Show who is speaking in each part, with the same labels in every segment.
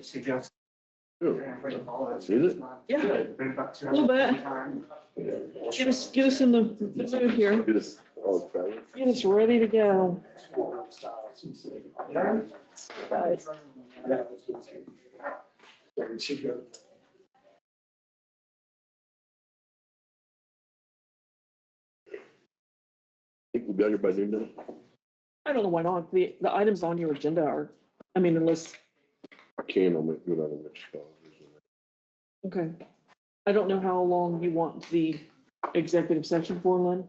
Speaker 1: Suggest.
Speaker 2: Is it?
Speaker 3: Yeah, a little bit. Get us in the mood here.
Speaker 2: Get us all excited.
Speaker 3: Get us ready to go. Guys.
Speaker 2: Think we'll be out here by noon then?
Speaker 3: I don't know why not. The items on your agenda are, I mean, unless,
Speaker 2: I can, I'll make good on the next call.
Speaker 3: okay. I don't know how long you want the executive session for, Lynn.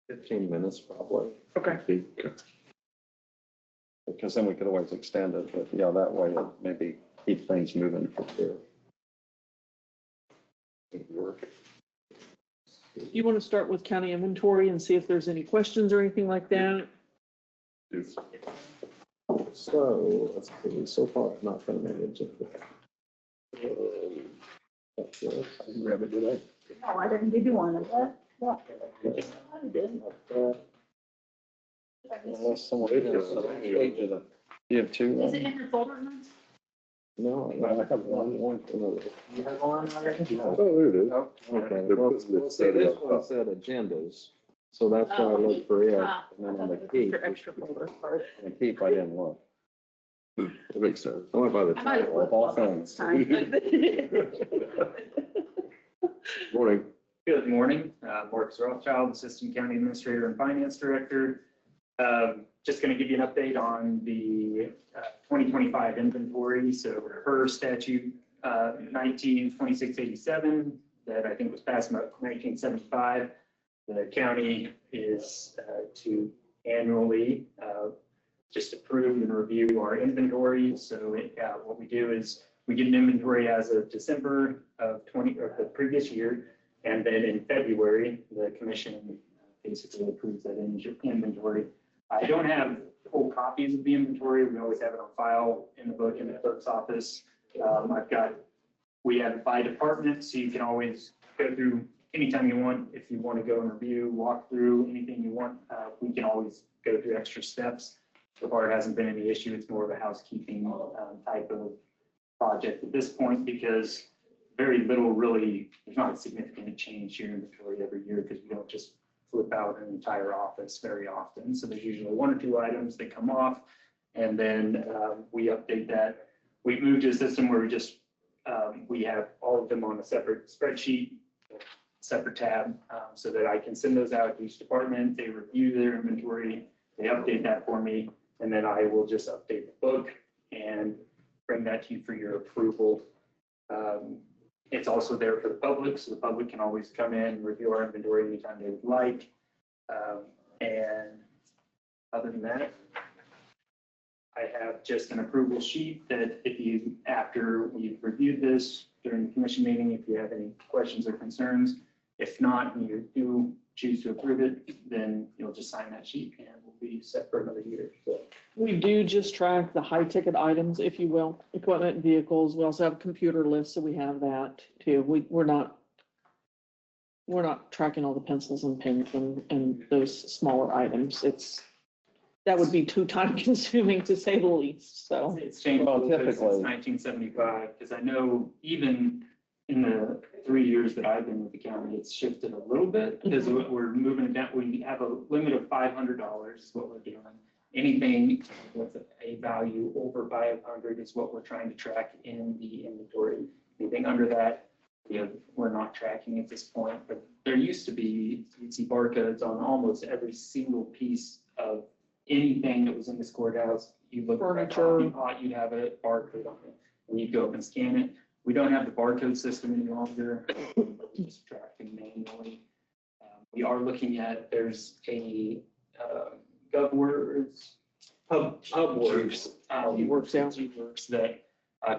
Speaker 4: 15 minutes probably,
Speaker 3: Okay.
Speaker 4: because then we could always extend it, but yeah, that way it maybe keep things moving from there.
Speaker 2: It'll work.
Speaker 3: You want to start with county inventory and see if there's any questions or anything like that?
Speaker 4: So, let's see, so far I've not found any agenda.
Speaker 2: Grab it, did I?
Speaker 5: No, I didn't give you one of that. Yeah. I didn't.
Speaker 4: Unless someone else, you have two?
Speaker 5: Is it in your folder?
Speaker 4: No, I have one for another.
Speaker 5: You have one already?
Speaker 2: Oh, there it is.
Speaker 4: Okay,
Speaker 2: They're
Speaker 4: well,
Speaker 2: putting it
Speaker 4: see,
Speaker 2: set
Speaker 4: this
Speaker 2: up.
Speaker 4: one said agendas, so that's why I looked for it, and then on the keep,
Speaker 5: Your extra folder part.
Speaker 4: the keep I didn't look.
Speaker 2: That makes sense.
Speaker 4: I went by the
Speaker 5: I might have
Speaker 4: title of all things.
Speaker 2: Morning.
Speaker 1: Good morning, Mark Rothschild, Assistant County Administrator and Finance Director. Just going to give you an update on the 2025 inventory. So per statute 192687 that I think was passed in 1975, the county is to annually just approve and review our inventory. So what we do is we get an inventory as of December of the previous year. And then in February, the commission basically approves that inventory. I don't have full copies of the inventory. We always have it on file in the clerk's office. We have it by department, so you can always go through anytime you want. If you want to go and review, walk through anything you want, we can always go through extra steps. So far, it hasn't been any issue. It's more of a housekeeping type of project at this point because very little really, there's not a significant change to your inventory every year because we don't just flip out an entire office very often. So there's usually one or two items that come off and then we update that. We moved to a system where we have all of them on a separate spreadsheet, separate tab, so that I can send those out to each department. They review their inventory, they update that for me, and then I will just update the book and bring that to you for your approval. It's also there for the public, so the public can always come in and review our inventory anytime they would like. And other than that, I have just an approval sheet that after we've reviewed this during the commission meeting, if you have any questions or concerns, if not, and you do choose to approve it, then you'll just sign that sheet and we'll be set for another year. So.
Speaker 3: We do just track the high ticket items, if you will, equipment and vehicles. We also have a computer list, so we have that too. We're not tracking all the pencils and pens and those smaller items. That would be too time consuming to say the least. So
Speaker 1: it's changed a little bit since 1975 because I know even in the 3 years that I've been with the county, it's shifted a little bit because we're moving it down. We have a limit of $500 is what we're doing. Anything with a value over 500 is what we're trying to track in the inventory. Anything under that, we're not tracking at this point. But there used to be, you'd see barcodes on almost every single piece of anything that was in this courthouse. You look at a coffee pot, you'd have a barcode on it, and you go up and scan it. We don't have the barcode system any longer. We're just tracking manually. We are looking at, there's a GovWorks, HubWorks, that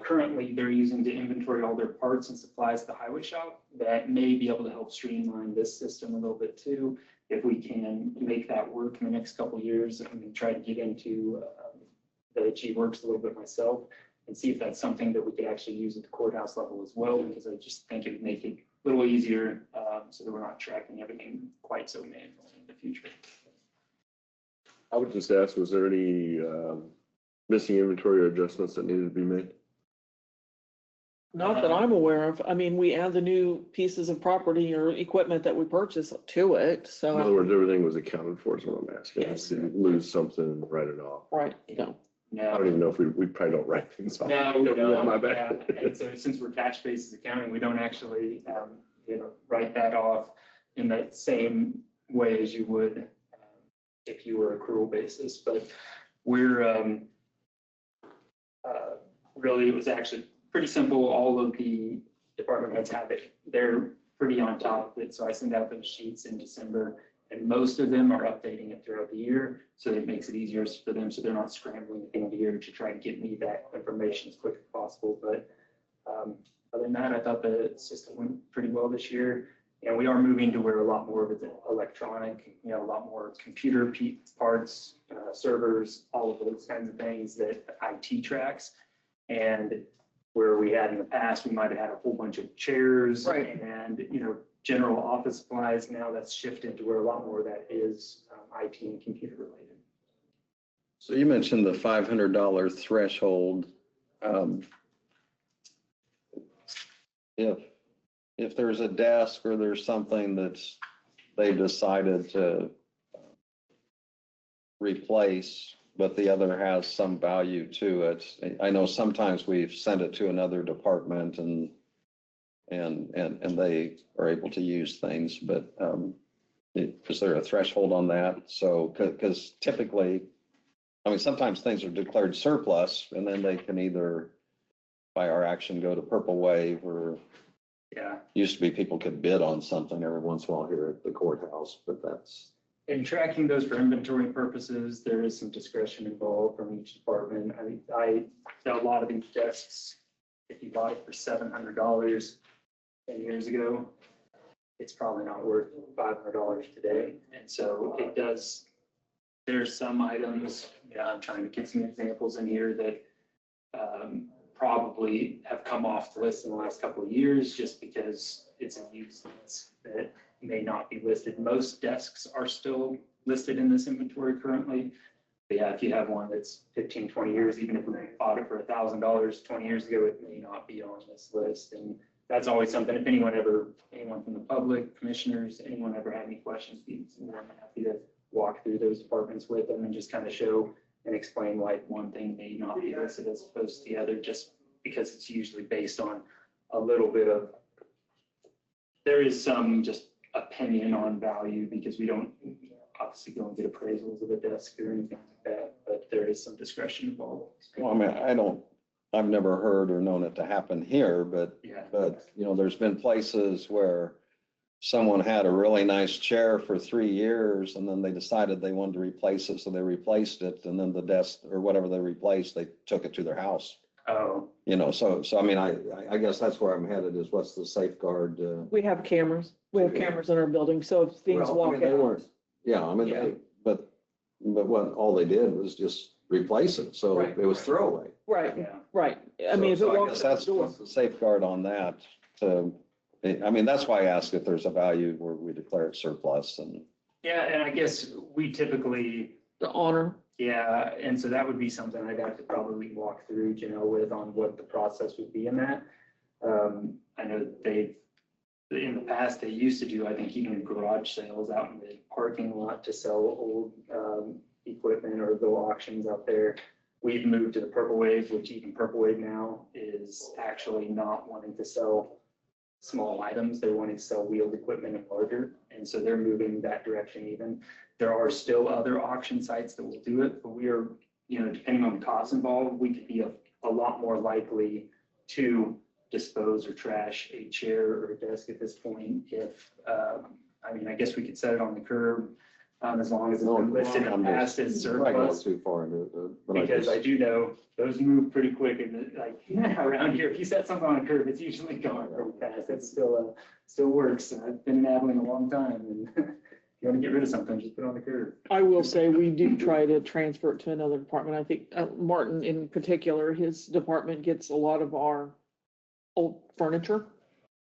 Speaker 1: currently they're using to inventory all their parts and supplies at the highway shop. That may be able to help streamline this system a little bit too. If we can make that work in the next couple of years, I'm going to try to get into the GWorks a little bit myself and see if that's something that we could actually use at the courthouse level as well, because I just think it would make it a little easier so that we're not tracking everything quite so manually in the future.
Speaker 2: I would just ask, was there any missing inventory or adjustments that needed to be made?
Speaker 3: Not that I'm aware of. I mean, we add the new pieces of property or equipment that we purchase to it,
Speaker 2: In other
Speaker 3: so,
Speaker 2: words, everything was accounted for is what I'm asking.
Speaker 1: Yes.
Speaker 2: Didn't lose something and write it off.
Speaker 3: right, no.
Speaker 2: I don't even know if we probably don't write things off.
Speaker 1: No, we don't.
Speaker 2: My bad.
Speaker 1: Yeah. And so since we're cash basis accounting, we don't actually, write that off in that same way as you would if you were accrual basis. But we're really, it was actually pretty simple. All of the department heads have it. They're pretty on top of it. So I send out those sheets in December, and most of them are updating it throughout the year. So it makes it easier for them. So they're not scrambling at the end of the year to try to get me that information as quick as possible. But other than that, I thought the system went pretty well this year. And we are moving to where a lot more of it's electronic, a lot more computer parts, servers, all of those kinds of things that IT tracks. And where we had in the past, we might have had a whole bunch of chairs
Speaker 3: Right.
Speaker 1: and, general office supplies. Now that's shifted to where a lot more of that is IT and computer related.
Speaker 4: So you mentioned the $500 threshold. If there's a desk or there's something that's they decided to replace, but the other has some value to it. I know sometimes we've sent it to another department and they are able to use things, but is there a threshold on that? So, because typically, I mean, sometimes things are declared surplus and then they can either, by our action, go to Purple Wave, or
Speaker 1: Yeah.
Speaker 4: used to be people could bid on something every once in a while here at the courthouse, but that's.
Speaker 1: In tracking those for inventory purposes, there is some discretion involved from each department. I a lot of these desks, if you bought it for $700 10 years ago, it's probably not worth $500 today. And so it does, there's some items, I'm trying to get some examples in here that probably have come off the list in the last couple of years just because it's a use that may not be listed. Most desks are still listed in this inventory currently. But yeah, if you have one that's 15, 20 years, even if we bought it for $1,000 20 years ago, it may not be on this list. And that's always something, if anyone from the public, commissioners, anyone ever had any questions, be more than happy to walk through those departments with them and just kind of show and explain why one thing may not be listed as opposed to the other, just because it's usually based on a little bit of, there is some just opinion on value because we don't obviously go and get appraisals of a desk or anything like that, but there is some discretion involved.
Speaker 4: Well, I mean, I've never heard or known it to happen here, but
Speaker 1: Yeah.
Speaker 4: There's been places where someone had a really nice chair for 3 years and then they decided they wanted to replace it. So they replaced it, and then the desk or whatever they replaced, they took it to their house.
Speaker 1: Oh,
Speaker 4: So I mean, I guess that's where I'm headed, is what's the safeguard?
Speaker 3: We have cameras. We have cameras in our building, so if things
Speaker 4: Well, I
Speaker 3: walk
Speaker 4: mean, they
Speaker 3: out.
Speaker 4: weren't, yeah, I mean,
Speaker 3: Yeah.
Speaker 4: but what, all they did was just replace it. So
Speaker 3: Right.
Speaker 4: it was throwaway.
Speaker 3: Right,
Speaker 1: yeah.
Speaker 3: right. I mean, if it
Speaker 4: So I
Speaker 3: walks
Speaker 4: guess
Speaker 3: out
Speaker 4: that's
Speaker 3: the door,
Speaker 4: what's the safeguard on that. I mean, that's why I asked if there's a value where we declare it surplus and.
Speaker 1: Yeah, and I guess we typically,
Speaker 3: the honor,
Speaker 1: yeah, and so that would be something I'd have to probably walk through, with on what the process would be in that. I know in the past, they used to do, I think, even garage sales out in the parking lot to sell old equipment or go auctions out there. We've moved to the Purple Wave, which even Purple Wave now is actually not wanting to sell small items. They're wanting to sell wheeled equipment and larger. And so they're moving that direction even. There are still other auction sites that will do it, but we are, depending on the costs involved, we could be a lot more likely to dispose or trash a chair or a desk at this point if, I guess we could set it on the curb as long as it's been listed in the past as
Speaker 4: Right, going
Speaker 1: surplus.
Speaker 4: too far into it. But
Speaker 1: Because I
Speaker 4: just-
Speaker 1: do know those move pretty quick and around here, if you set something on a curb, it's usually gone pretty fast. It still works. I've been in Abilene a long time and if you want to get rid of something, just put it on the curb.
Speaker 3: I will say we do try to transfer it to another department. I think Martin in particular, his department gets a lot of our old furniture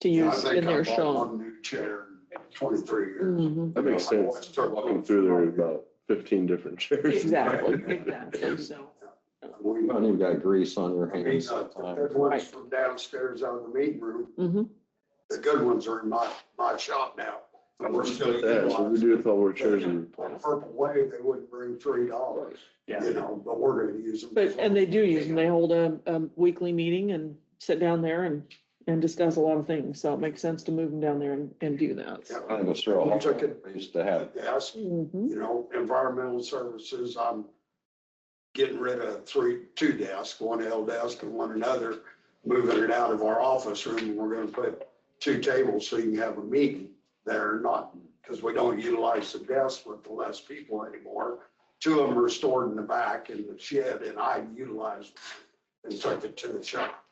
Speaker 3: to use in their shop.
Speaker 6: One new chair in 23 years.
Speaker 3: Mhm.
Speaker 2: That makes sense. Walking through there is about 15 different chairs.
Speaker 3: Exactly, so.
Speaker 4: You don't even got grease on your
Speaker 6: I mean,
Speaker 4: hands
Speaker 6: the
Speaker 4: sometimes.
Speaker 6: good ones from downstairs out of the meeting room,
Speaker 3: Mhm.
Speaker 6: the good ones are in my shop now. And we're still
Speaker 2: That's what we do with all our chairs and
Speaker 6: On Purple Wave, they wouldn't bring $3,
Speaker 1: Yeah.
Speaker 6: you know, but we're gonna use them.
Speaker 3: But, and they do use them, they hold a weekly meeting and sit down there and discuss a lot of things, so it makes sense to move them down there and do that.
Speaker 6: Yeah.
Speaker 4: I think it's real.
Speaker 6: We took it.
Speaker 4: We used to have,
Speaker 6: Yes,
Speaker 3: Mhm.
Speaker 6: you know, environmental services, I'm getting rid of two desks, one L desk and one another, moving it out of our office room, and we're gonna put 2 tables so you can have a meeting there, not, because we don't utilize the desks with the less people anymore. 2 of them are stored in the back in the shed, and I utilized them and took it to the shop.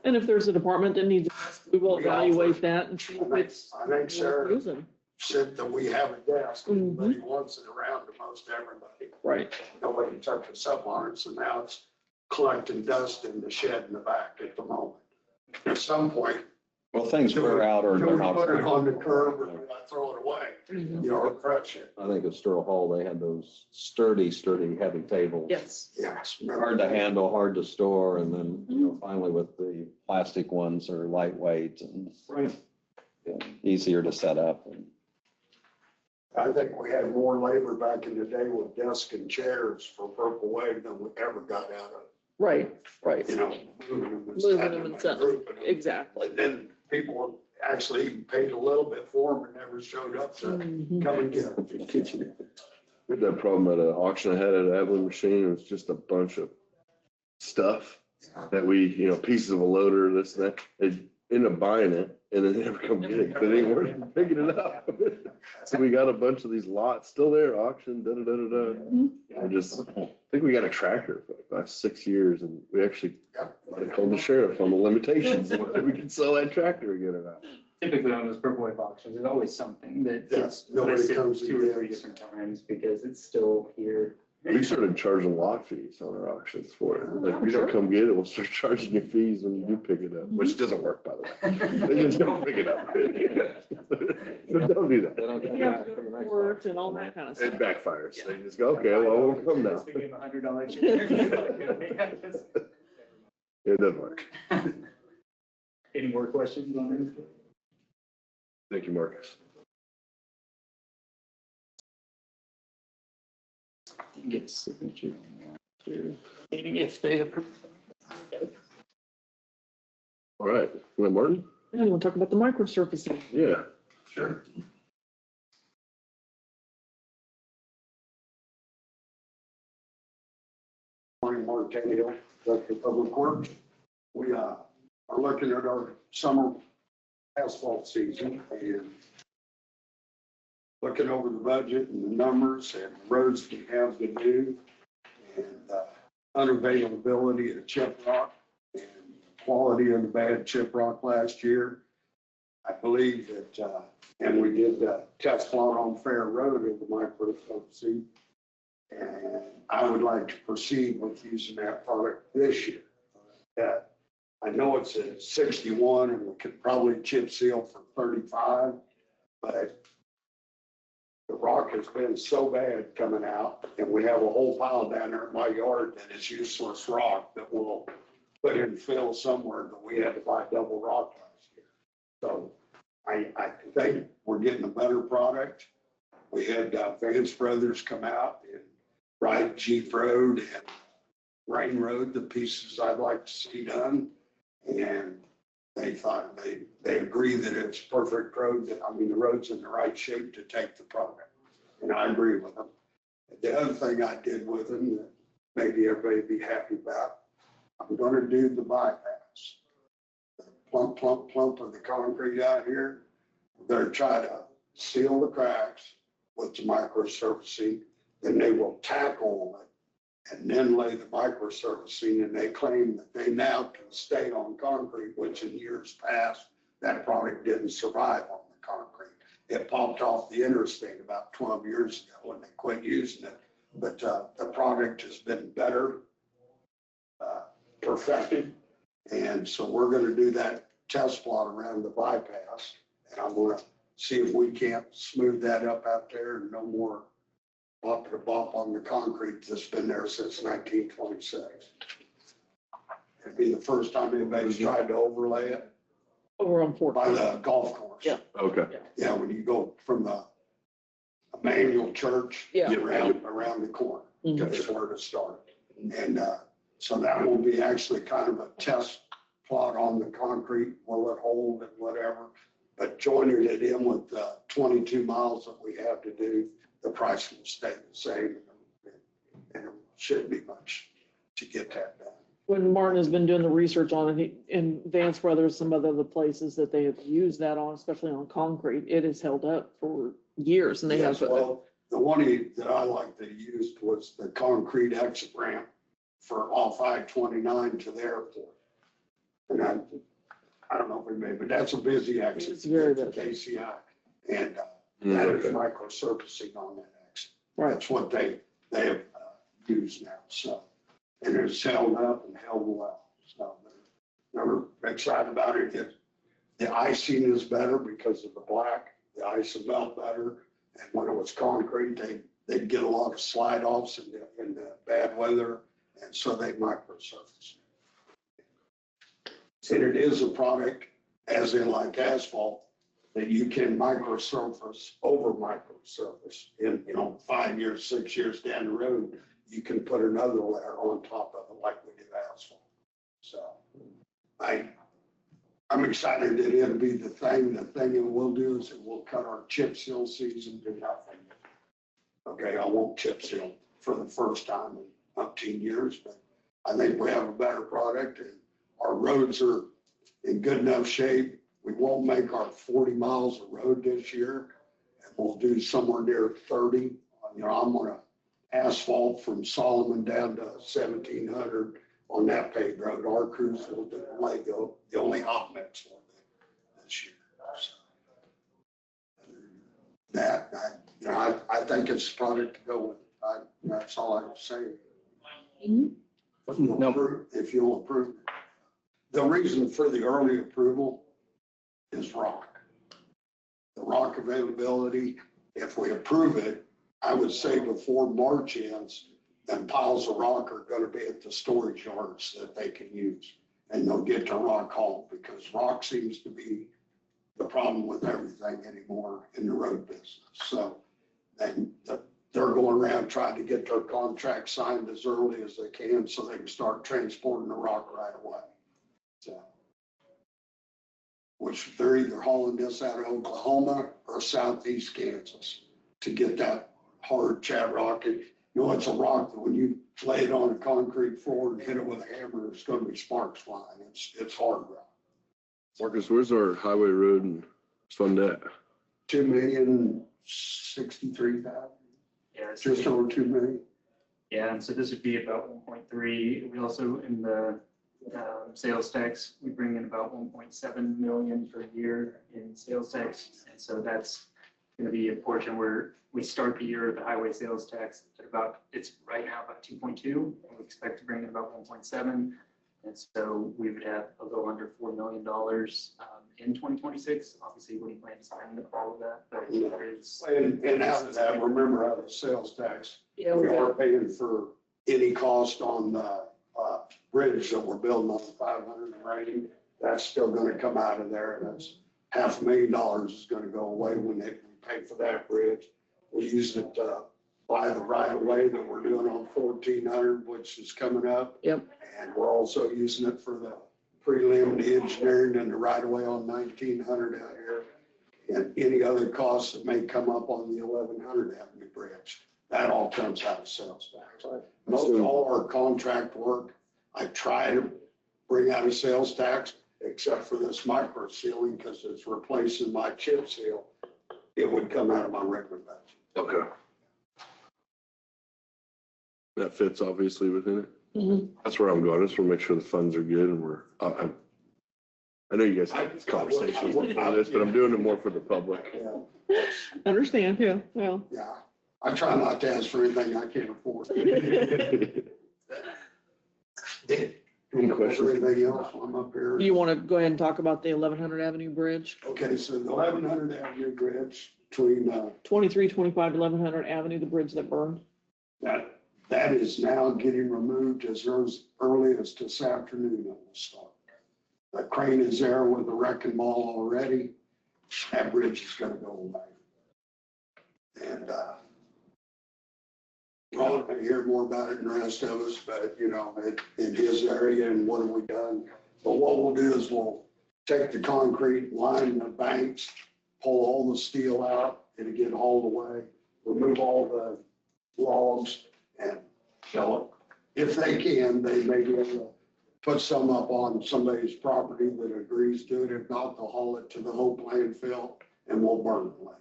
Speaker 3: And if there's a department that needs, we will evaluate that and see if it's
Speaker 6: I think
Speaker 3: worth
Speaker 6: Sarah
Speaker 3: using.
Speaker 6: said that we have a desk,
Speaker 3: Mhm.
Speaker 6: but he wants it around to most everybody.
Speaker 3: Right.
Speaker 6: Nobody took us up on it, so now it's collecting dust in the shed in the back at the moment. At some point,
Speaker 4: well, things wear out or
Speaker 6: do we
Speaker 4: they're not.
Speaker 6: put it on the curb or do I throw it away?
Speaker 3: Mhm.
Speaker 6: You know, or crush it?
Speaker 4: I think at Sterl Hall, they had those sturdy, heavy tables.
Speaker 3: Yes.
Speaker 6: Yes.
Speaker 4: Hard to handle, hard to store, and then, you know, finally with the plastic ones are lightweight and
Speaker 3: Right.
Speaker 4: easier to set up. And
Speaker 6: I think we had more labor back in the day with desks and chairs for Purple Wave than we ever got out of,
Speaker 3: Right,
Speaker 6: you know, moving them and
Speaker 3: Moving
Speaker 6: setting
Speaker 3: them
Speaker 6: them
Speaker 3: and
Speaker 6: and
Speaker 3: setting,
Speaker 6: grouping them.
Speaker 3: exactly.
Speaker 6: And then people actually paid a little bit for them and never showed up to
Speaker 3: Mhm.
Speaker 6: come and get them.
Speaker 2: we had that problem at an auction I had at Abilene Machine. It was just a bunch of stuff that we, you know, pieces of a loader, this, and that. They ended up buying it and then they never come get it because they weren't picking it up. So we got a bunch of these lots still there, auction, da-da-da-da-da. I think we got a tractor for the last 6 years, and we actually called the sheriff on the limitations of whether we can sell that tractor again or not.
Speaker 1: Typically on those Purple Wave auctions, there's always something that gets
Speaker 6: nobody
Speaker 1: listed
Speaker 6: comes
Speaker 1: 2 or
Speaker 6: and
Speaker 1: 3
Speaker 6: gets.
Speaker 1: different times because it's still here.
Speaker 2: We started charging lot fees on our auctions for it. Like, if you don't come get it, we'll start charging you fees when you do pick it up, which doesn't work, by the way. They just don't pick it up. Don't do that.
Speaker 4: they don't come
Speaker 3: You have
Speaker 4: back
Speaker 3: to
Speaker 4: for the
Speaker 3: go to
Speaker 4: next
Speaker 3: court and all that kind of
Speaker 2: It
Speaker 3: stuff.
Speaker 2: backfires. They just go, okay, well, we'll come now.
Speaker 1: We give $100.
Speaker 2: It doesn't work.
Speaker 1: Any more questions on this?
Speaker 2: Thank you, Marcus.
Speaker 1: Get a signature on that too. If they approve.
Speaker 2: All right, Martin?
Speaker 3: Yeah, you want to talk about the microsurfacing?
Speaker 2: Yeah.
Speaker 6: Sure. Morning, Mark Taylor, Director of Public Works. We are looking at our summer asphalt season and looking over the budget and the numbers and roads we have to do and unavailability of the chip rock and quality of the bad chip rock last year. I believe that, and we did the test plot on Fair Road of the microsurfacing. And I would like to proceed with using that product this year. I know it's a 61 and we could probably chip seal for 35, but the rock has been so bad coming out and we have a whole pile down there in my yard that is useless rock that we'll put in fill somewhere that we had to buy double rock last year. So I think we're getting a better product. We had Vance Brothers come out and ride Jeep Road and Rain Road, the pieces I'd like to see done. And they thought, they agree that it's perfect road, that, I mean, the road's in the right shape to take the product. And I agree with them. The other thing I did with them that maybe everybody would be happy about, I'm gonna do the bypass. The plump of the concrete out here. We're gonna try to seal the cracks with the microsurfacing, then they will tackle it and then lay the microsurfacing, and they claim that they now can stay on concrete, which in years past, that product didn't survive on the concrete. It popped off the interstate about 12 years ago when they quit using it. But the product has been better perfected. And so we're gonna do that test plot around the bypass. And I'm gonna see if we can't smooth that up out there and no more bop to bop on the concrete that's been there since 1926. It'd be the first time anybody's tried to overlay it
Speaker 3: Over on Fort.
Speaker 6: by the golf course.
Speaker 3: Yeah.
Speaker 2: Okay.
Speaker 6: Yeah, when you go from the Emmanuel Church
Speaker 3: Yeah.
Speaker 6: around the corner,
Speaker 3: Mhm.
Speaker 6: that's where to start. And so that will be actually kind of a test plot on the concrete, will it hold and whatever. But joining it in with the 22 miles that we have to do, the price will stay the same. And it shouldn't be much to get that done.
Speaker 3: When Martin has been doing the research on it, in Vance Brothers, some of the other places that they have used that on, especially on concrete, it has held up for years and they
Speaker 6: Yes,
Speaker 3: have.
Speaker 6: well, the one that I liked that he used was the concrete exit ramp for off I-29 to the airport. And I don't know if we may, but that's a busy exit.
Speaker 3: It's very
Speaker 6: to
Speaker 3: busy.
Speaker 6: KCI. And that is micro surfacing on that exit.
Speaker 3: Right.
Speaker 6: That's what they have used now, so. And it's held up and held well, so they're excited about it. The icing is better because of the black, the ice will melt better. And when it was concrete, they'd get a lot of slide offs in the bad weather, and so they micro surface. And it is a product, as in like asphalt, that you can micro surface over micro surface in, 5 years, 6 years down the road. You can put another layer on top of it like we do asphalt. So I'm excited that it'll be the thing. The thing it will do is it will cut our chip seal season to nothing. Okay, I won't chip seal for the first time in 15 years, but I think we have a better product and our roads are in good enough shape. We won't make our 40 miles of road this year and we'll do somewhere near 30. I'm gonna asphalt from Solomon down to 1700 on that paved road. Our crews will do the only hot mix one this year. So, I think it's a product to go with. That's all I can say.
Speaker 3: Mhm.
Speaker 6: If you'll approve it. The reason for the early approval is rock. The rock availability, if we approve it, I would say before March ends, then piles of rock are going to be at the storage yards that they can use. And they'll get to rock haul because rock seems to be the problem with everything anymore in the road business. So then they're going around trying to get their contract signed as early as they can so they can start transporting the rock right away. So, which they're either hauling this out of Oklahoma or southeast Kansas to get that hard chat rock. It's a rock that when you lay it on a concrete floor and hit it with a hammer, it's going to be sparks flying. It's hard rock.
Speaker 2: Marcus, where's our highway road and fund at?
Speaker 6: 2,063,000.
Speaker 1: Yeah,
Speaker 6: Just over 2 million.
Speaker 1: Yeah, and so this would be about 1.3. We also, in the sales tax, we bring in about 1.7 million per year in sales tax. And so that's going to be a portion where we start the year of the highway sales tax at it's right now about 2.2, and we expect to bring in about 1.7. And so we would have a little under $4 million in 2026. Obviously, we plan to spend all of that, but there is.
Speaker 6: And out of that, remember out of the sales tax,
Speaker 3: Yeah,
Speaker 6: we
Speaker 3: we
Speaker 6: are
Speaker 3: got,
Speaker 6: paying for any cost on the bridge that we're building on the 500 rating. That's still going to come out of there. And that's $500,000 is going to go away when we pay for that bridge. We use it to buy the right of way that we're doing on 1400, which is coming up.
Speaker 3: Yep.
Speaker 6: And we're also using it for the prelim, the engineering and the right of way on 1900 out here. And any other costs that may come up on the 1100 Avenue Bridge. That all comes out of sales tax. Most of all our contract work, I try to bring out of sales tax, except for this micro sealing because it's replacing my chip seal. It would come out of my regular budget.
Speaker 2: Okay. That fits obviously within it.
Speaker 3: Mhm.
Speaker 2: That's where I'm going. I just want to make sure the funds are good and I know you guys have this conversation for this, but I'm doing it more for the public.
Speaker 6: Yeah.
Speaker 3: Understand, yeah, well.
Speaker 6: Yeah. I try not to ask for anything I can't afford.
Speaker 2: Any questions?
Speaker 6: Everything else, I'm up here.
Speaker 3: You want to go ahead and talk about the 1100 Avenue Bridge?
Speaker 6: Okay, so the 1100 Avenue Bridge between,
Speaker 3: 2325 1100 Avenue, the bridge that burned.
Speaker 6: that is now getting removed as early as this afternoon it will start. The crane is there with the wrecking ball already. That bridge is gonna go away. And, Ron can hear more about it than the rest of us, but you know, in his area and what have we done? But what we'll do is we'll take the concrete, line the banks, pull all the steel out, and get hauled away, remove all the logs and sell it. If they can, they may be able to put some up on somebody's property that agrees to it. If not, they'll haul it to the Hope landfill and we'll burn it later.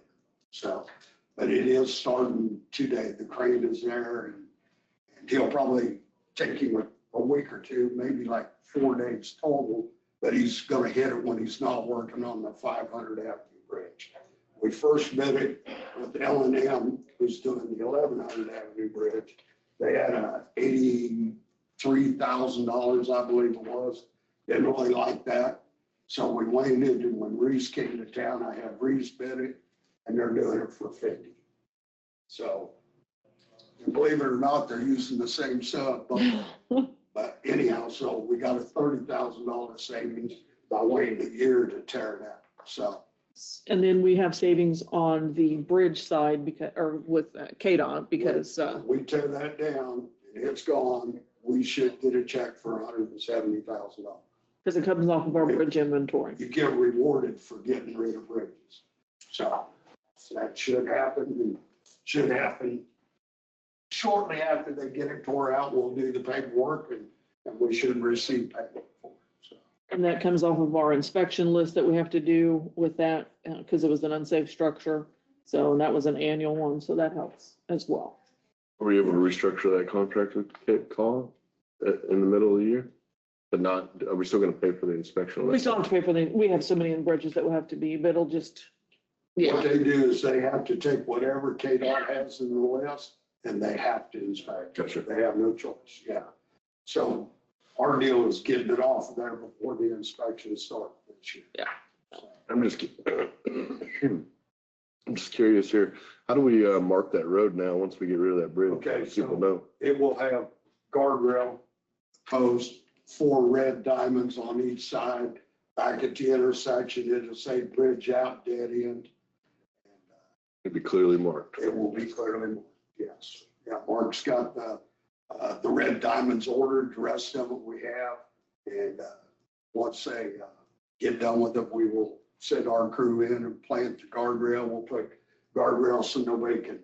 Speaker 6: So, but it is starting today. The crane is there and he'll probably take him a week or two, maybe like 4 days total, but he's gonna hit it when he's not working on the 500 Avenue Bridge. We first bid it with L&M, who's doing the 1100 Avenue Bridge. They had a $83,000, I believe it was. Didn't really like that. So we waited, and when Reese came to town, I had Reese bid it, and they're doing it for 50. So, and believe it or not, they're using the same sub. But anyhow, so we got a $30,000 savings by waiting a year to tear it out. So.
Speaker 3: And then we have savings on the bridge side because, or with KDOT because,
Speaker 6: We tear that down and it's gone, we should get a check for $170,000.
Speaker 3: because it comes off of our bridge inventory.
Speaker 6: You get rewarded for getting rid of bridges. So that should happen shortly after they get it tore out. We'll do the paperwork and we should receive payment for it. So.
Speaker 3: And that comes off of our inspection list that we have to do with that because it was an unsafe structure. So that was an annual one. So that helps as well.
Speaker 2: Were we able to restructure that contract with Kit Call in the middle of the year? But not, are we still gonna pay for the inspection?
Speaker 3: We still have to pay for we have so many bridges that will have to be, but it'll just,
Speaker 6: What they do is they have to take whatever KDOT has in the list and they have to inspect.
Speaker 2: Gotcha.
Speaker 6: They have no choice, yeah. So our deal is getting it off of there before the inspection starts this year.
Speaker 3: Yeah.
Speaker 2: I'm just curious here. How do we mark that road now once we get rid of that bridge?
Speaker 6: Okay,
Speaker 2: So people
Speaker 6: so-
Speaker 2: know.
Speaker 6: It will have guardrail, post, 4 red diamonds on each side. Back at the intersection, it'll say bridge out, dead end.
Speaker 2: It'd be clearly marked.
Speaker 6: It will be clearly marked, yes. Yeah, Mark's got the red diamonds ordered, the rest of it we have. And once they get done with it, we will send our crew in and plant the guardrail. We'll put guardrails so nobody can,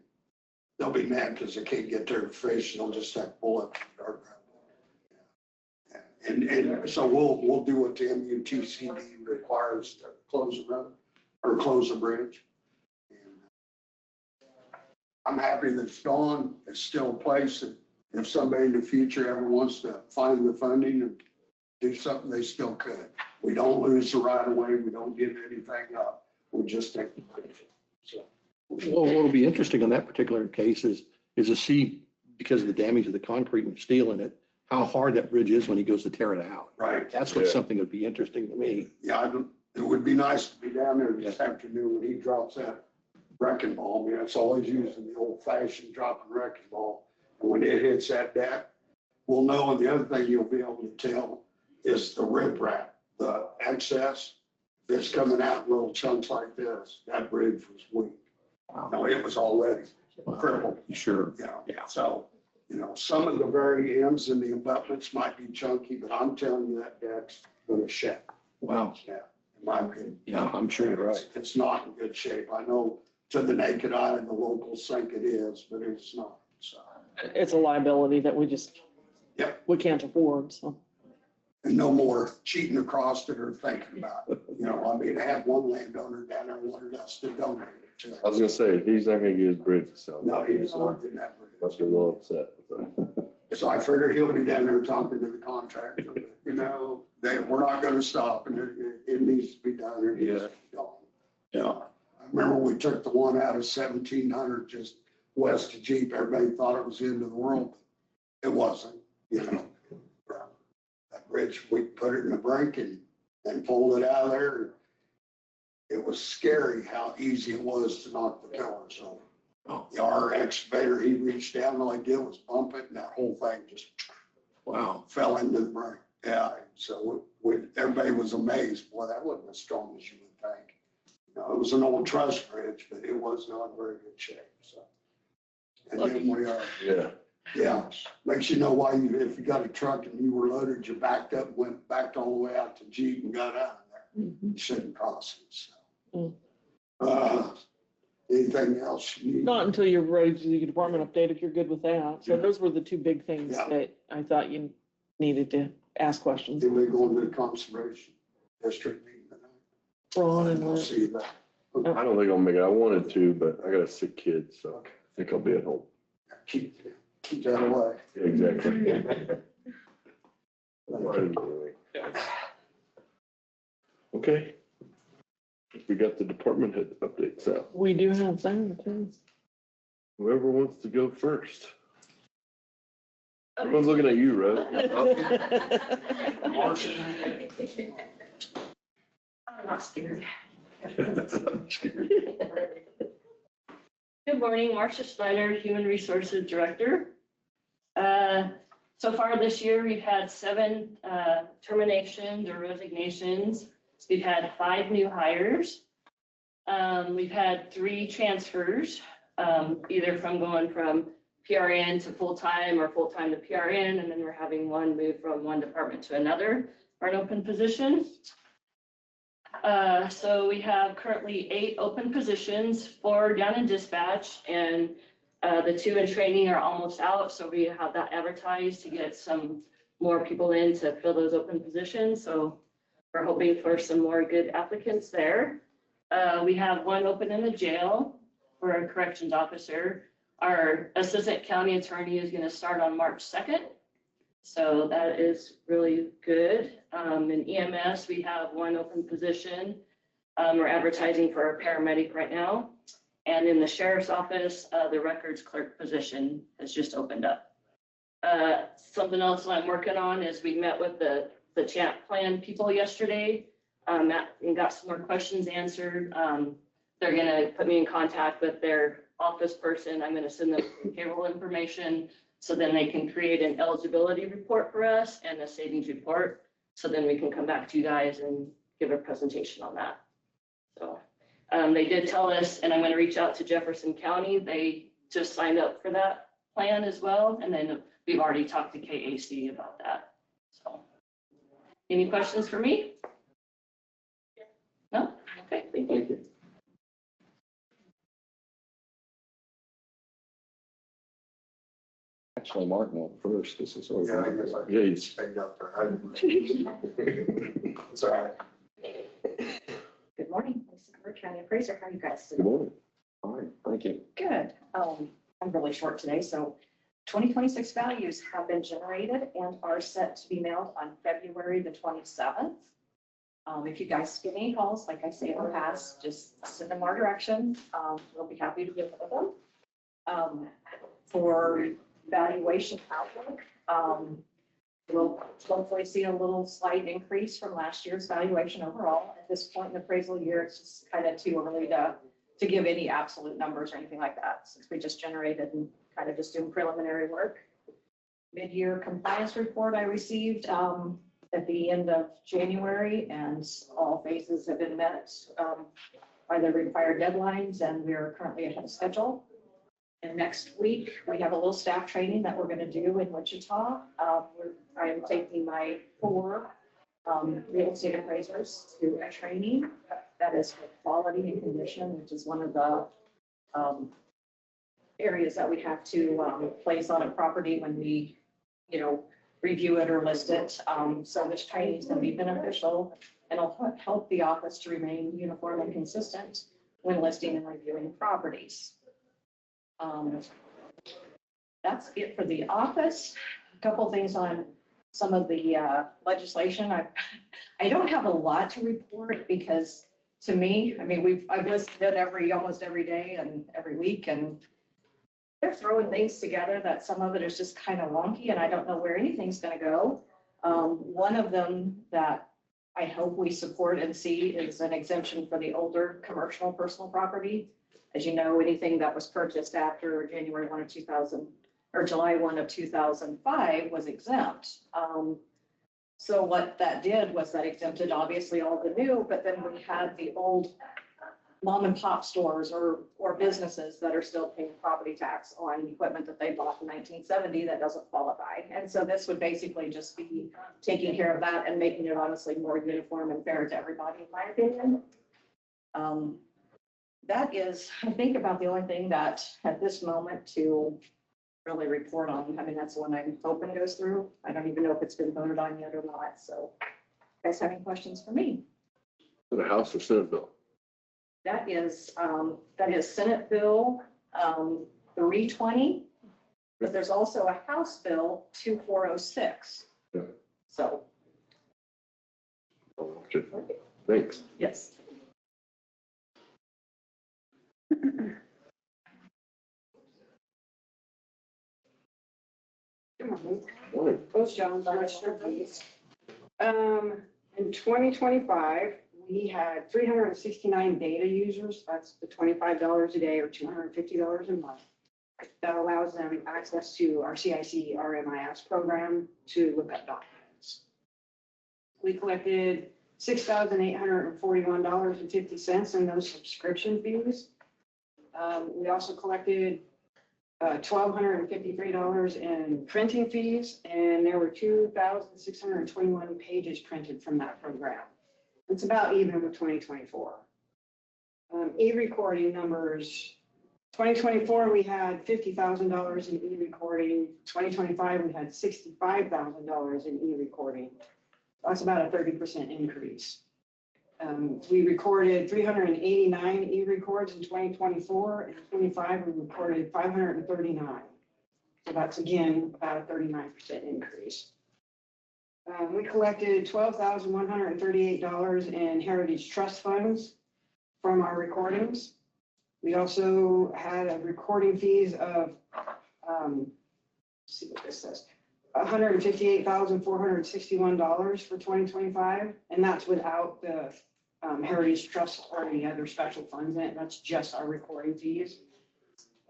Speaker 6: they'll be mad because they can't get there to fish. They'll just have to pull up the guardrail. And so we'll do what the MUTCD requires to close the road or close the bridge. I'm happy that it's gone. It's still a place that if somebody in the future ever wants to find the funding and do something, they still could. We don't lose the right of way. We don't give anything up. We just take the bridge. So.
Speaker 7: Well, what'll be interesting on that particular case is to see, because of the damage of the concrete and steel in it, how hard that bridge is when he goes to tear it out.
Speaker 6: Right.
Speaker 7: That's what something that would be interesting to me.
Speaker 6: Yeah, it would be nice to be down there this afternoon when he drops that wrecking ball. I mean, it's always using the old fashioned dropping wrecking ball. And when it hits that deck, we'll know. And the other thing you'll be able to tell is the riprap, the excess that's coming out in little chunks like this. That bridge was weak. No, it was already crippled.
Speaker 7: Sure.
Speaker 6: Yeah. So, some of the very ends and the abutments might be chunky, but I'm telling you that deck's gonna shed.
Speaker 7: Wow.
Speaker 6: Yeah, in my opinion.
Speaker 7: Yeah, I'm sure you're right.
Speaker 6: It's not in good shape. I know to the naked eye, the locals think it is, but it's not. So,
Speaker 3: it's a liability that we just,
Speaker 6: Yep.
Speaker 3: we can't afford. So
Speaker 6: and no more cheating across it or thinking about it. I mean, I had one landowner down there wanted us to donate it to
Speaker 2: I was gonna say, he's not gonna get his bridge, so.
Speaker 6: No, he's not in that.
Speaker 2: Must be a little upset.
Speaker 6: So I figured he'll be down there talking to the contractor, we're not gonna stop and it needs to be done. It needs to be done.
Speaker 7: Yeah.
Speaker 6: I remember we took the one out of 1700 just west of Jeep. Everybody thought it was the end of the world. It wasn't, That bridge, we put it in the brink and pulled it out of there. It was scary how easy it was to knock the pillars over.
Speaker 7: Oh,
Speaker 6: Our excavator, he reached down, all he did was bump it, and that whole thing just
Speaker 7: wow.
Speaker 6: fell into the brink. Yeah, so everybody was amazed. Boy, that wasn't as strong as you would think. You know, it was an old truss bridge, but it was not in very good shape, so. And then we are,
Speaker 2: Yeah.
Speaker 6: makes you know why if you got a truck and you were loaded, you backed up, backed all the way out to Jeep and got out of there.
Speaker 3: Mhm.
Speaker 6: You shouldn't cross it, so.
Speaker 3: Mm.
Speaker 6: Anything else you need?
Speaker 3: Not until you're ready to do your department update, if you're good with that. So
Speaker 6: Yeah.
Speaker 3: those were the two big things
Speaker 6: Yeah.
Speaker 3: that I thought you needed to ask questions.
Speaker 6: Did we go into the conservation district meeting tonight?
Speaker 3: Ron and
Speaker 6: I'll
Speaker 3: Liz.
Speaker 6: see that.
Speaker 2: I don't think I'll make it. I wanted to, but I got a sick kid, so I think I'll be at home.
Speaker 6: Keep that away.
Speaker 2: Yeah, exactly. Okay. We got the department head updates out.
Speaker 3: We do have that, too.
Speaker 2: Whoever wants to go first. Everyone's looking at you, Rose.
Speaker 8: I'm not scared.
Speaker 2: I'm scared.
Speaker 8: Good morning, Marcia Snyder, Human Resources Director. So far this year, we've had 7 terminations or resignations. We've had 5 new hires. We've had 3 transfers, either from going from PRN to full-time or full-time to PRN, and then we're having one move from one department to another for an open position. So we have currently 8 open positions, 4 down in dispatch, and the 2 in training are almost out. So we have that advertised to get some more people in to fill those open positions. So we're hoping for some more good applicants there. We have 1 open in the jail for a corrections officer. Our assistant county attorney is going to start on March 2nd. So that is really good. In EMS, we have 1 open position. We're advertising for a paramedic right now. And in the sheriff's office, the records clerk position has just opened up. Something else that I'm working on is we met with the CHAMP plan people yesterday and got some more questions answered. They're going to put me in contact with their office person. I'm going to send them payroll information so then they can create an eligibility report for us and a savings report. So then we can come back to you guys and give a presentation on that. So they did tell us, and I'm going to reach out to Jefferson County. They just signed up for that plan as well. And then we've already talked to KAC about that. So any questions for me? No? Okay, thank you.
Speaker 4: Actually, Martin went first. This is over.
Speaker 6: Yeah, I guess I
Speaker 2: Yeah, he's-
Speaker 6: stayed up there. It's all right.
Speaker 5: Good morning, Lisa Kerr, County Appraiser. How are you guys
Speaker 2: Good
Speaker 5: today?
Speaker 2: morning.
Speaker 4: All right, thank you.
Speaker 5: Good. I'm really short today, so 2026 values have been generated and are set to be mailed on February the 27th. If you guys get any calls, like I say in the past, just send them our direction. We'll be happy to give them. For valuation outlook, we'll hopefully see a little slight increase from last year's valuation overall. At this point in the appraisal year, it's just kind of too early to give any absolute numbers or anything like that, since we just generated and kind of just doing preliminary work. Mid-year compliance report I received at the end of January, and all phases have been met by the required deadlines, and we are currently ahead of schedule. And next week, we have a little staff training that we're going to do in Wichita. I am taking my 4 real estate appraisers to a training that is for quality and condition, which is one of the areas that we have to place on a property when we, review it or list it. So this training is going to be beneficial and it'll help the office to remain uniform and consistent when listing and reviewing properties. That's it for the office. A couple things on some of the legislation. I don't have a lot to report because to me, I've listed it almost every day and every week, and they're throwing things together that some of it is just kind of wonky and I don't know where anything's going to go. One of them that I hope we support and see is an exemption for the older commercial personal property. As you know, anything that was purchased after January 1 of 2000 or July 1 of 2005 was exempt. So what that did was that exempted obviously all the new, but then we had the old mom and pop stores or businesses that are still paying property tax on equipment that they bought in 1970 that doesn't qualify. And so this would basically just be taking care of that and making it honestly more uniform and fair to everybody, in my opinion. That is, I think, about the only thing that at this moment to really report on. I mean, that's the one I'm hoping goes through. I don't even know if it's been voted on yet or not. So you guys have any questions for me?
Speaker 2: The House or Senate bill?
Speaker 5: That is Senate Bill 320, but there's also a House Bill 2406.
Speaker 2: Yeah.
Speaker 5: So,
Speaker 2: I'll watch it. Thanks.
Speaker 5: yes.
Speaker 2: Morning.
Speaker 9: Coach Jones, Commissioner Peace. In 2025, we had 369 data users. That's the $25 a day or $250 a month. That allows them access to our CIC RMIS program to look at documents. We collected $6,841.50 in those subscription fees. We also collected $1,253 in printing fees, and there were 2,621 pages printed from that program. It's about even with 2024. E-recording numbers, 2024, we had $50,000 in e-recording. 2025, we had $65,000 in e-recording. That's about a 30% increase. We recorded 389 e-records in 2024, and 25 we recorded 539. So that's again about a 39% increase. We collected $12,138 in Heritage Trust funds from our recordings. We also had a recording fees of, let's see what this says, $158,461 for 2025, and that's without the Heritage Trust or any other special funds in it. That's just our recording fees.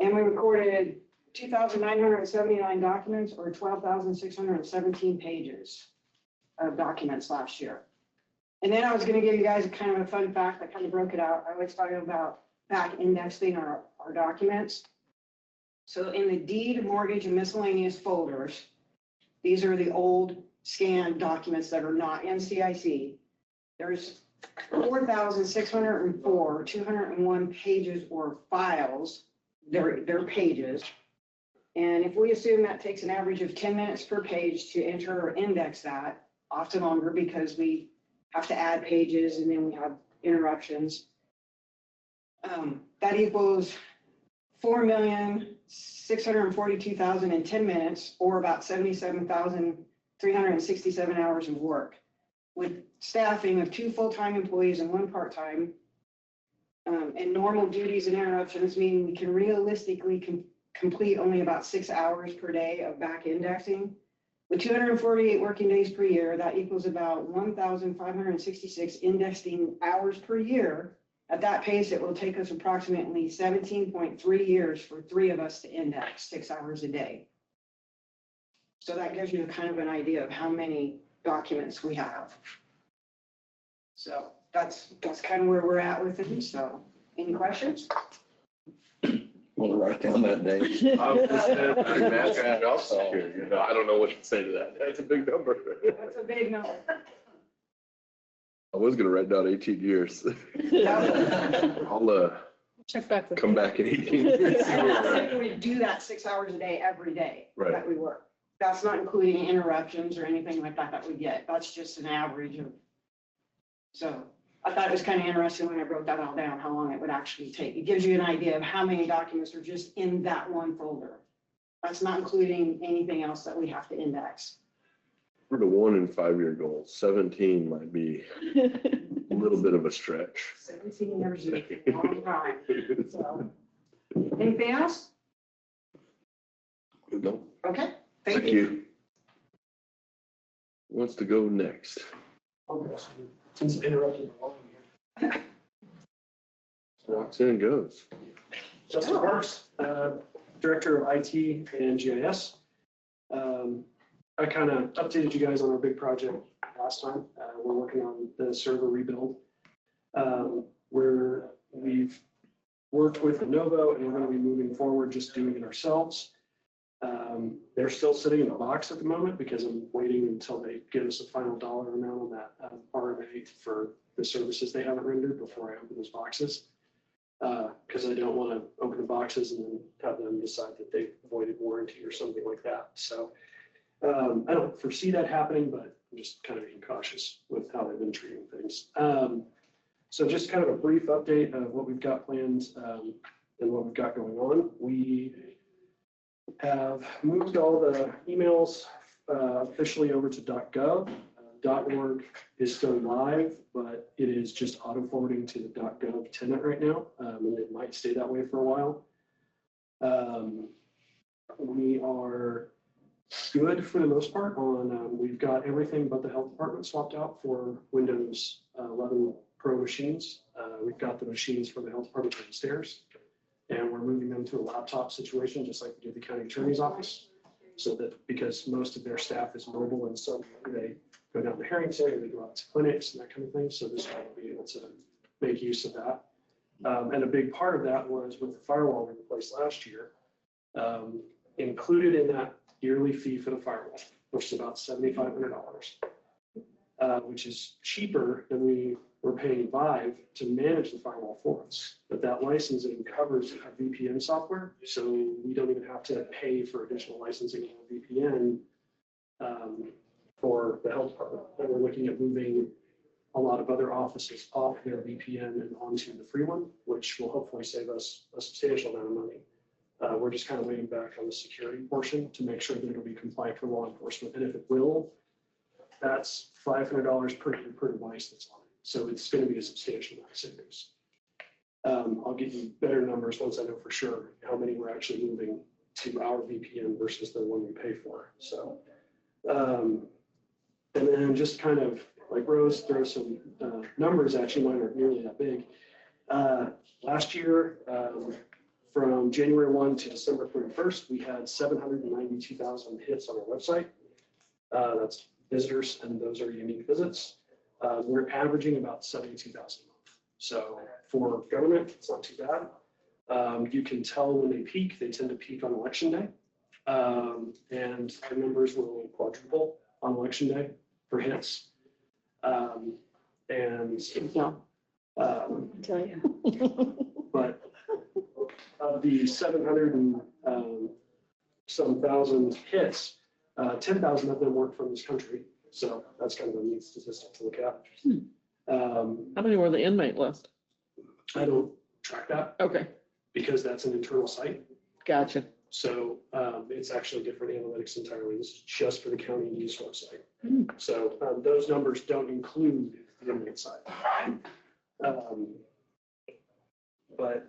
Speaker 9: And we recorded 2,979 documents or 12,617 pages of documents last year. And then I was going to give you guys a kind of a fun fact that kind of broke it out. I was talking about back indexing our documents. So in the deed, mortgage, and miscellaneous folders, these are the old scanned documents that are not in CIC. There's 4,604, 201 pages or files. They're pages. And if we assume that takes an average of 10 minutes per page to enter or index that, often longer because we have to add pages and then we have interruptions. That equals 4,642,000 in 10 minutes, or about 77,367 hours of work. With staffing of 2 full-time employees and 1 part-time, and normal duties and interruptions, meaning we can realistically complete only about 6 hours per day of back indexing. With 248 working days per year, that equals about 1,566 indexing hours per year. At that pace, it will take us approximately 17.3 years for 3 of us to index 6 hours a day. So that gives you kind of an idea of how many documents we have. So that's kind of where we're at with it. So any questions?
Speaker 4: We'll write down that date.
Speaker 2: I was just saying, massive job security, you know, I don't know what to say to that. That's a big number.
Speaker 5: That's a big number.
Speaker 2: I was gonna write down 18 years. I'll
Speaker 3: Check back. with
Speaker 2: come
Speaker 3: me.
Speaker 2: back in 18 years.
Speaker 5: We do that 6 hours a day every day
Speaker 2: Right.
Speaker 5: that we work. That's not including interruptions or anything like that we get. That's just an average of. So I thought it was kind of interesting when I broke that all down, how long it would actually take. It gives you an idea of how many documents are just in that one folder. That's not including anything else that we have to index.
Speaker 2: For the 1 and 5 year goals, 17 might be a little bit of a stretch.
Speaker 5: 17 years is a long time. So, anything else?
Speaker 2: No,
Speaker 5: Okay,
Speaker 2: thank you. wants to go next?
Speaker 10: Since I interrupted.
Speaker 2: Walks in and goes.
Speaker 10: Justin Parks, Director of IT and GIS. I kind of updated you guys on our big project last time. We're working on the server rebuild, where we've worked with Lenovo and we're going to be moving forward just doing it ourselves. They're still sitting in a box at the moment because I'm waiting until they give us a final dollar amount on that RMA for the services they haven't rendered before I open those boxes. Because I don't want to open the boxes and then have them decide that they voided warranty or something like that. So I don't foresee that happening, but I'm just kind of being cautious with how they've been treating things. So just kind of a brief update of what we've got planned and what we've got going on. We have moved all the emails officially over to .gov. .org is still live, but it is just auto forwarding to the .gov tenant right now, and it might stay that way for a while. We are good for the most part on, we've got everything but the health department swapped out for Windows 11 Pro machines. We've got the machines for the health department downstairs, and we're moving them to a laptop situation, just like we did the county attorney's office. So that because most of their staff is mobile and so they go down to Harrington, or they go out to clinics and that kind of thing. So this will be able to make use of that. And a big part of that was with the firewall we replaced last year, included in that yearly fee for the firewall, which is about $7,500, which is cheaper than we were paying Vive to manage the firewall for us. But that licensing covers our VPN software, so we don't even have to pay for additional licensing on VPN for the health department. And we're looking at moving a lot of other offices off their VPN and onto the free one, which will hopefully save us a substantial amount of money. We're just kind of waiting back on the security portion to make sure that it'll be compliant for law enforcement. And if it will, that's $500 per year per device that's on it. So it's going to be a substantial amount of savings. I'll get you better numbers once I know for sure how many we're actually moving to our VPN versus the one we pay for. So, and then just kind of like Rose throws some numbers, actually mine aren't nearly that big. Last year, from January 1 to December 31st, we had 792,000 hits on our website. That's visitors, and those are unique visits. We're averaging about 72,000 a month. So for government, it's not too bad. You can tell when they peak. They tend to peak on election day. And our numbers will quadruple on election day for hits.
Speaker 3: Tell you.
Speaker 10: But of the 700 and some thousand hits, 10,000 of them work from this country. So that's kind of a neat statistic to look at.
Speaker 3: How many were the inmate list?
Speaker 10: I don't track that
Speaker 3: Okay,
Speaker 10: because that's an internal site.
Speaker 3: gotcha.
Speaker 10: So it's actually different analytics entirely. This is just for the county news website. So those numbers don't include the inmate side. But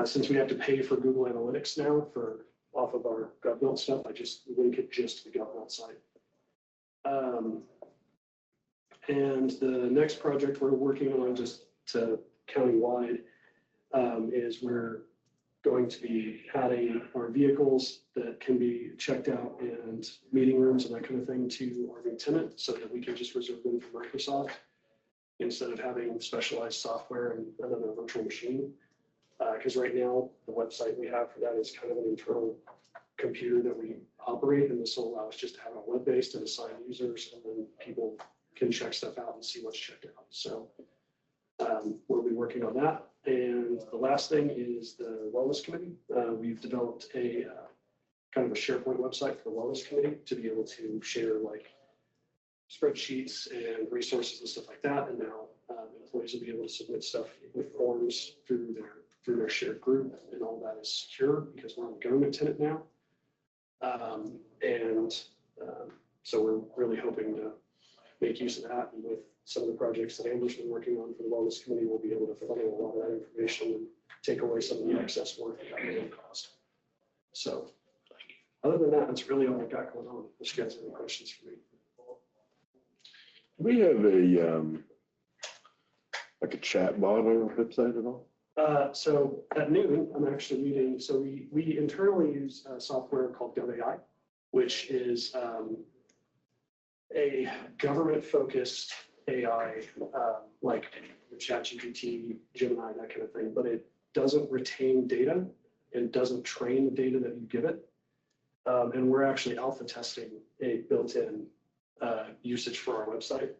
Speaker 10: since we have to pay for Google Analytics now for off of our GovBuilt stuff, I just link it just to the GovBuilt site. And the next project we're working on just to countywide is we're going to be adding our vehicles that can be checked out and meeting rooms and that kind of thing to our new tenant so that we can just reserve them for Microsoft instead of having specialized software and another virtual machine. Because right now, the website we have for that is kind of an internal computer that we operate, and this will allow us just to have a web-based and assign users, and then people can check stuff out and see what's checked out. So we'll be working on that. And the last thing is the Wellness Committee. We've developed a kind of a SharePoint website for the Wellness Committee to be able to share like spreadsheets and resources and stuff like that. And now employees will be able to submit stuff with forms through their shared group, and all that is secure because we're on a government tenant now. So we're really hoping to make use of that. And with some of the projects that Amber's been working on for the Wellness Committee, we'll be able to funnel a lot of that information and take away some of the excess work that may have cost. So other than that, that's really all I got going on. Unless you guys have any questions for me.
Speaker 2: We have a, like a chat bot on our website at all?
Speaker 10: So at noon, I'm actually meeting, so we internally use software called GovAI, which is a government-focused AI, like ChatGPT, Gemini, that kind of thing, but it doesn't retain data and doesn't train the data that you give it. And we're actually alpha testing a built-in usage for our website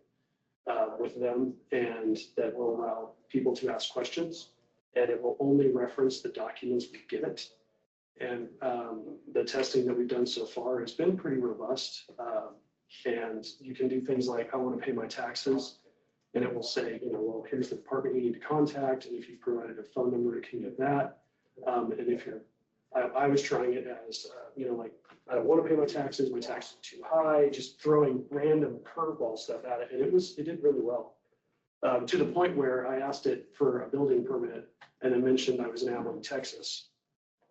Speaker 10: with them, and that will allow people to ask questions, and it will only reference the documents we give it. And the testing that we've done so far has been pretty robust. And you can do things like, I want to pay my taxes, and it will say, well, here's the department you need to contact, and if you've provided a phone number, it can get that. And if you're, I was trying it as, like, I don't want to pay my taxes are too high, just throwing random curveball stuff at it, and it did really well. To the point where I asked it for a building permit, and then mentioned I was in Abilene, Texas.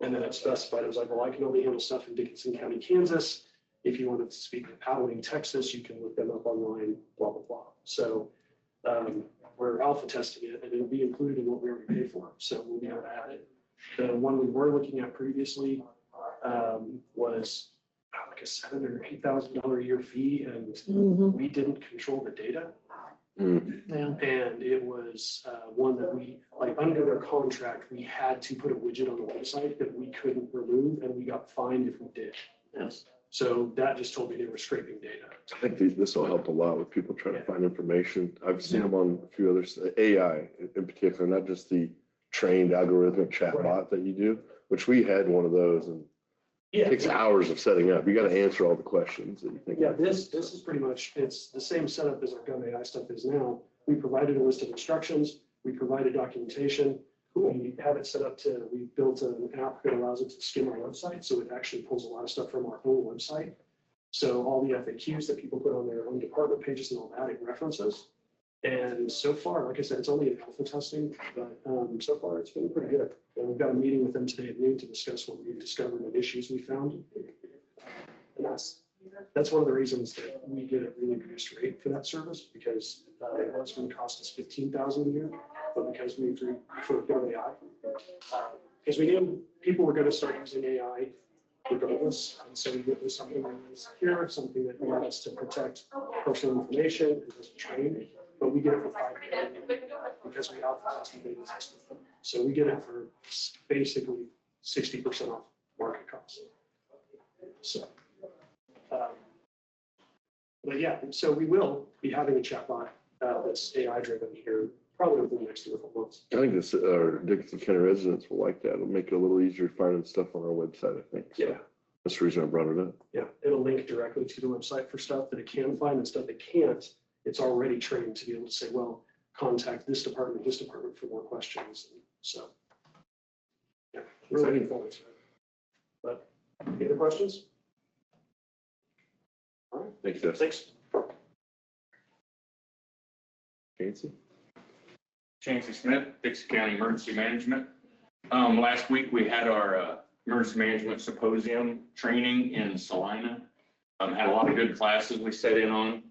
Speaker 10: And then it specified, it was like, well, I can only handle stuff in Dickinson County, Kansas. If you wanted to speak to Abilene, Texas, you can look them up online, blah, blah, blah. So we're alpha testing it, and it'll be included in what we already pay for. So we'll be able to add it. The one we were looking at previously was like a $7,000 or $8,000 a year fee, and we didn't control the data.
Speaker 3: Yeah.
Speaker 10: And it was one that we, like, under their contract, we had to put a widget on the website that we couldn't remove, and we got fined if we did.
Speaker 3: Yes.
Speaker 10: So that just told me they were scraping data.
Speaker 2: I think this will help a lot with people trying to find information. I've seen them on a few others, AI in particular, not just the trained algorithmic chatbot that you do, which we had one of those, and it takes hours of setting up. You got to answer all the questions that you think.
Speaker 10: Yeah, this is pretty much, it's the same setup as our GovAI stuff is now. We provided a list of instructions, we provided documentation. We have it set up to, we built an app that allows it to skim our website, so it actually pulls a lot of stuff from our own website. So all the FAQs that people put on their own department pages and all that, it references. And so far, like I said, it's only in alpha testing, but so far it's been pretty good. And we've got a meeting with them today at noon to discuss what we've discovered and issues we found. And that's one of the reasons that we get a really reduced rate for that service, because it was going to cost us $15,000 a year, but because we agreed for AI, because we knew people were going to start using AI regardless, and so it was something that was secure, something that allowed us to protect personal information and was trained. But we get it for $5 because we alpha tested the system. So we get it for basically 60% off market cost. So, but yeah, so we will be having a chatbot that's AI driven here probably within the next 3 or 4 months.
Speaker 2: I think this, our Dickinson County residents will like that. It'll make it a little easier finding stuff on our website, I think. So
Speaker 10: Yeah.
Speaker 2: that's the reason I brought it up.
Speaker 10: Yeah, it'll link directly to the website for stuff that it can find, and stuff it can't. It's already trained to be able to say, well, contact this department for more questions. And so, yeah, we're looking forward to it. But any other questions? All right.
Speaker 2: Thanks, Jeff.
Speaker 10: Thanks.
Speaker 2: Fancy.
Speaker 11: Chancey Smith, Dickinson County Emergency Management. Last week we had our Emergency Management Symposium training in Salina. Had a lot of good classes we sat in on.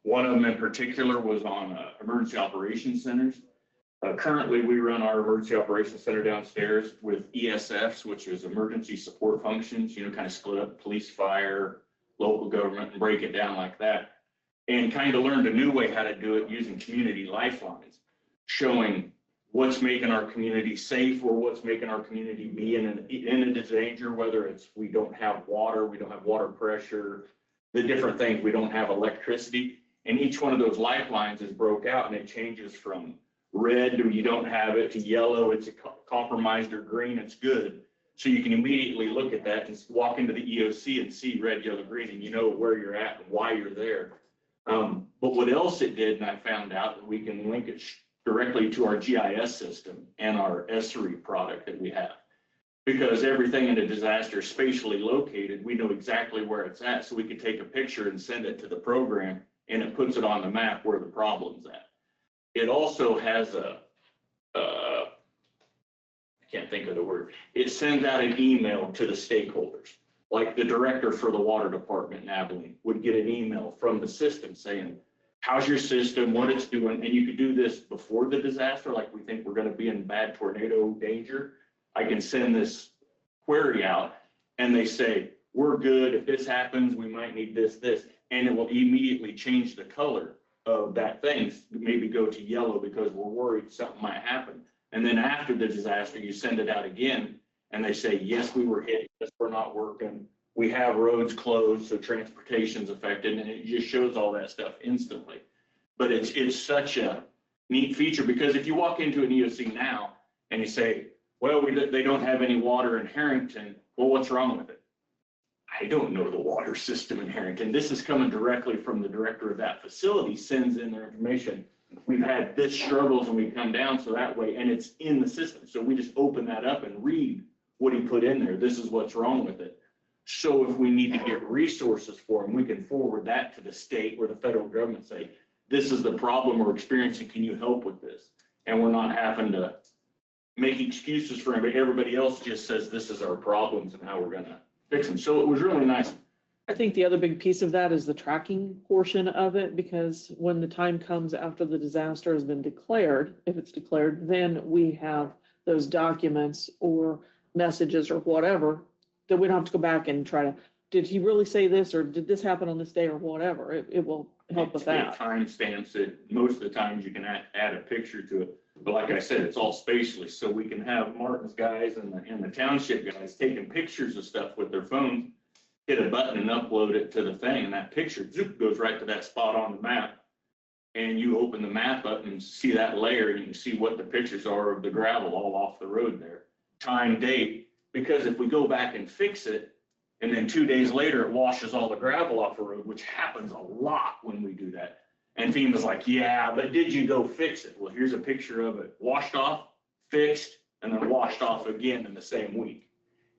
Speaker 11: One of them in particular was on emergency operations centers. Currently, we run our emergency operations center downstairs with ESFs, which is emergency support functions, kind of split up police, fire, local government, and break it down like that. And kind of learned a new way how to do it using community lifelines, showing what's making our community safe or what's making our community be in a danger, whether it's we don't have water pressure, the different things, we don't have electricity. And each one of those lifelines is broke out, and it changes from red to you don't have it to yellow, it's compromised, or green, it's good. So you can immediately look at that and walk into the EOC and see red, yellow, green, and you know where you're at and why you're there. But what else it did, and I found out that we can link it directly to our GIS system and our SRE product that we have. Because everything in a disaster is spatially located, we know exactly where it's at, so we can take a picture and send it to the program, and it puts it on the map where the problem's at. It also has I can't think of the word. It sends out an email to the stakeholders. Like the director for the water department in Abilene would get an email from the system saying, how's your system, what it's doing, and you could do this before the disaster, like we think we're gonna be in bad tornado danger. I can send this query out and they say, we're good, if this happens, we might need this, and it will immediately change the color of that thing, maybe go to yellow because we're worried something might happen. And then after the disaster, you send it out again and they say, yes, we were hit, yes, we're not working, we have roads closed, so transportation's affected, and it just shows all that stuff instantly. But it's such a neat feature, because if you walk into an EOC now and you say, well, they don't have any water in Harrington, well, what's wrong with it? I don't know the water system in Harrington. This is coming directly from the director of that facility, sends in their information. We've had this struggles and we come down, so that way, and it's in the system. So we just open that up and read what he put in there. This is what's wrong with it. So if we need to get resources for them, we can forward that to the state or the federal government, say, this is the problem we're experiencing, can you help with this? And we're not having to make excuses for anybody. Everybody else just says, this is our problems and how we're gonna fix them. So it was really nice.
Speaker 3: I think the other big piece of that is the tracking portion of it, because when the time comes after the disaster has been declared, if it's declared, then we have those documents or messages or whatever that we don't have to go back and try to, did he really say this, or did this happen on this day, or whatever. It will help with that.
Speaker 11: Timestamps it. Most of the times you can add a picture to it. But like I said, it's all spatially, so we can have Martin's guys and the township guys taking pictures of stuff with their phones, hit a button and upload it to the thing, and that picture zoop, goes right to that spot on the map. And you open the map up and see that layer, and you can see what the pictures are of the gravel all off the road there. Time, date, because if we go back and fix it, and then 2 days later it washes all the gravel off the road, which happens a lot when we do that. And FEMA's like, yeah, but did you go fix it? Well, here's a picture of it washed off, fixed, and then washed off again in the same week.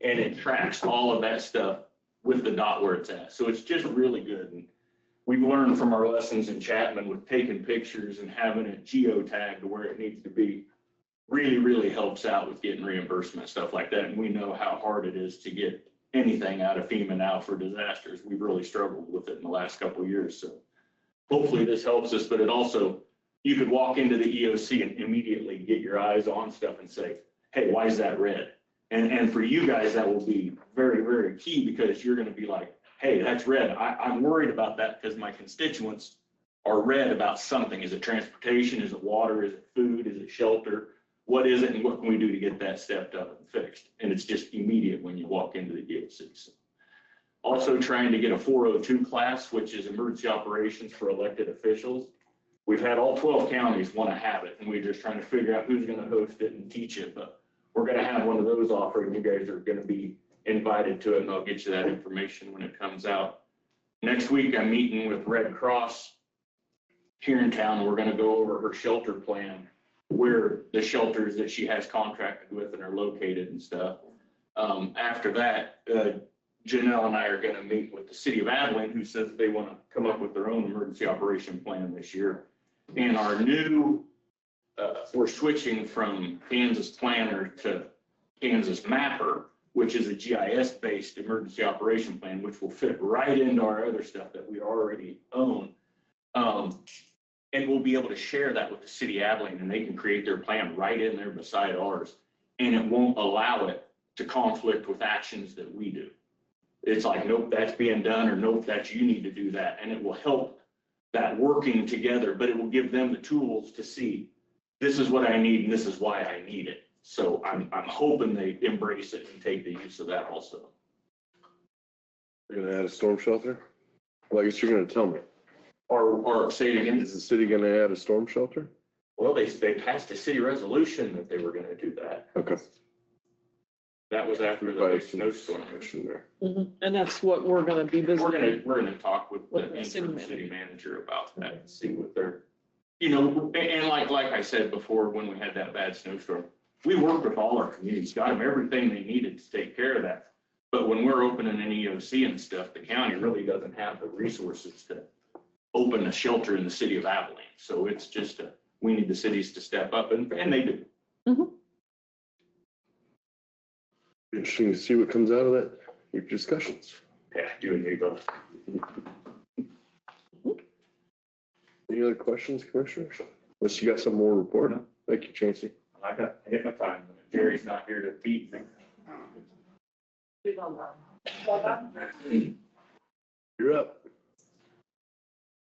Speaker 11: And it tracks all of that stuff with the dot where it's at. So it's just really good. And we've learned from our lessons in Chapman with taking pictures and having it geotagged to where it needs to be. Really, really helps out with getting reimbursement, stuff like that. And we know how hard it is to get anything out of FEMA now for disasters. We've really struggled with it in the last couple of years. So hopefully this helps us, but it also, you could walk into the EOC and immediately get your eyes on stuff and say, hey, why is that red? And for you guys, that will be very, very key, because you're going to be like, hey, that's red. I'm worried about that because my constituents are red about something. Is it transportation? Is it water? Is it food? Is it shelter? What is it? And what can we do to get that stepped up and fixed? And it's just immediate when you walk into the EOC. So also trying to get a 402 class, which is emergency operations for elected officials. We've had all 12 counties want to have it, and we're just trying to figure out who's going to host it and teach it. But we're going to have one of those offered, and you guys are going to be invited to it, and I'll get you that information when it comes out. Next week, I'm meeting with Red Cross here in town, and we're going to go over her shelter plan, where the shelters that she has contracted with and are located and stuff. After that, Janelle and I are going to meet with the city of Abilene, who says they want to come up with their own emergency operation plan this year. And our new, we're switching from Kansas Planner to Kansas Mapper, which is a GIS-based emergency operation plan, which will fit right into our other stuff that we already own. And we'll be able to share that with the city of Abilene, and they can create their plan right in there beside ours. And it won't allow it to conflict with actions that we do. It's like, nope, that's being done, or nope, that's, you need to do that. And it will help that working together, but it will give them the tools to see, this is what I need and this is why I need it. So I'm hoping they embrace it and take the use of that also.
Speaker 2: You're gonna add a storm shelter? Well, I guess you're gonna tell me.
Speaker 11: Or say it again.
Speaker 2: Is the city gonna add a storm shelter?
Speaker 11: Well, they passed a city resolution that they were gonna do that.
Speaker 2: Okay.
Speaker 11: That was after the big snowstorm.
Speaker 2: There.
Speaker 3: And that's what we're gonna be visiting.
Speaker 11: We're gonna talk with the interim city manager about that and see what they're, you know, and like I said before, when we had that bad snowstorm, we worked with all our communities, got them everything they needed to take care of that. But when we're opening an EOC and stuff, the county really doesn't have the resources to open a shelter in the city of Abilene. So it's just we need the cities to step up, and they do.
Speaker 3: Mm-hmm.
Speaker 2: Interesting to see what comes out of that, your discussions.
Speaker 11: Yeah, you and me both.
Speaker 2: Any other questions, commissioners? Unless you got some more report. Thank you, Chancey.
Speaker 11: I got hit my time. Jerry's not here to beat me.
Speaker 2: You're up.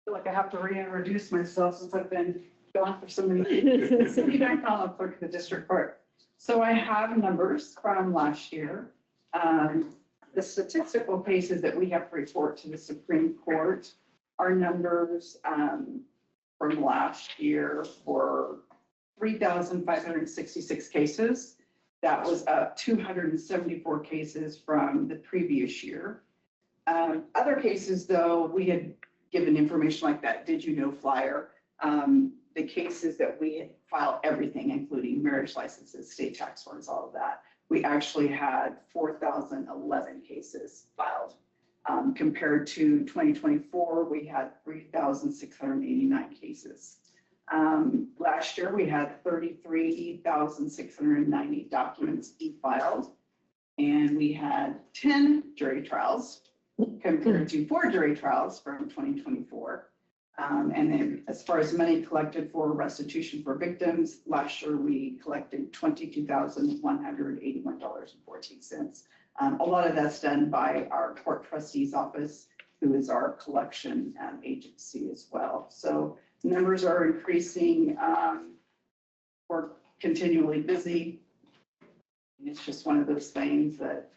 Speaker 9: Feel like I have to reintroduce myself since I've been gone for so many years. Cindy Bancroft, clerk of the district court. So I have numbers from last year. The statistical cases that we have to report to the Supreme Court are numbers from last year for 3,566 cases. That was up 274 cases from the previous year. Other cases, though, we had given information like that, did you know flyer. The cases that we had filed everything, including marriage licenses, state tax forms, all of that. We actually had 4,011 cases filed. Compared to 2024, we had 3,689 cases. Last year, we had 33,690 documents e-filed, and we had 10 jury trials compared to 4 jury trials from 2024. And then as far as money collected for restitution for victims, last year we collected $22,181.14. A lot of that's done by our court trustee's office, who is our collection agency as well. So numbers are increasing. We're continually busy. It's just one of those things that,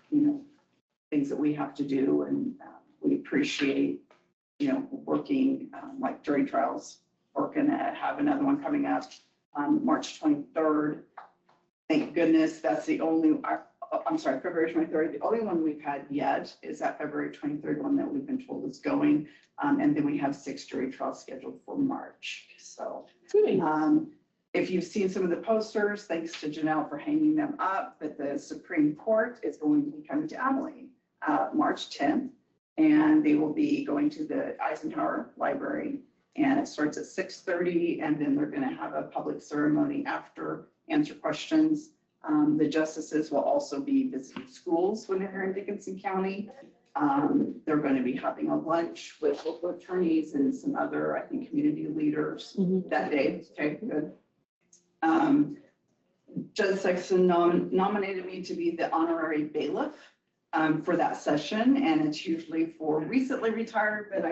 Speaker 9: things that we have to do, and we appreciate, working like jury trials. We're gonna have another one coming up on March 23rd. Thank goodness, that's the only, I'm sorry, February 23rd. The only one we've had yet is that February 23rd one that we've been told is going. And then we have 6 jury trials scheduled for March. So if you've seen some of the posters, thanks to Janelle for hanging them up, but the Supreme Court is going to be coming to Abilene March 10th. And they will be going to the Eisenhower Library, and it starts at 6:30, and then they're going to have a public ceremony after, answer questions. The justices will also be visiting schools when they're in Dickinson County. They're going to be having a lunch with local attorneys and some other, I think, community leaders that day. Okay, good. Judge Sexton nominated me to be the honorary bailiff for that session, and it's usually for recently retired, but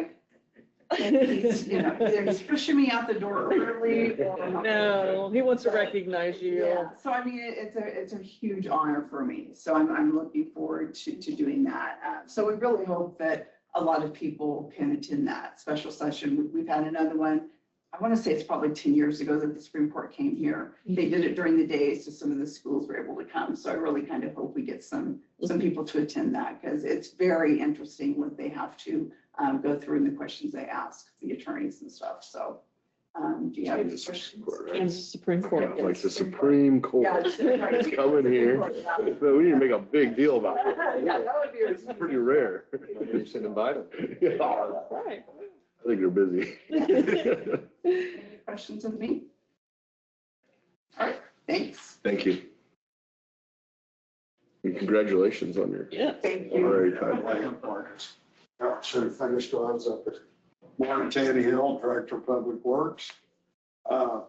Speaker 9: either he's pushing me out the door early or not.
Speaker 3: No, he wants to recognize you.
Speaker 9: Yeah, so I mean, it's a huge honor for me. So I'm looking forward to doing that. So we really hope that a lot of people can attend that special session. We've had another one. I want to say it's probably 10 years ago that the Supreme Court came here. They did it during the day, so some of the schools were able to come. So I really kind of hope we get some people to attend that, because it's very interesting what they have to go through and the questions they ask the attorneys and stuff. So do you have any questions?
Speaker 3: And the Supreme Court.
Speaker 2: Like the Supreme Court is coming here. But we need to make a big deal about it.
Speaker 9: Yeah, that would be.
Speaker 2: It's pretty rare.
Speaker 4: You should invite them.
Speaker 3: Right.
Speaker 2: I think they're busy.
Speaker 9: Any questions of me? All right, thanks.
Speaker 2: Thank you. And congratulations on your
Speaker 3: Yeah.
Speaker 9: Thank you.
Speaker 2: honorary title.
Speaker 6: Should have finished when I was up there. Mark Tannehill, Director of Public Works. Other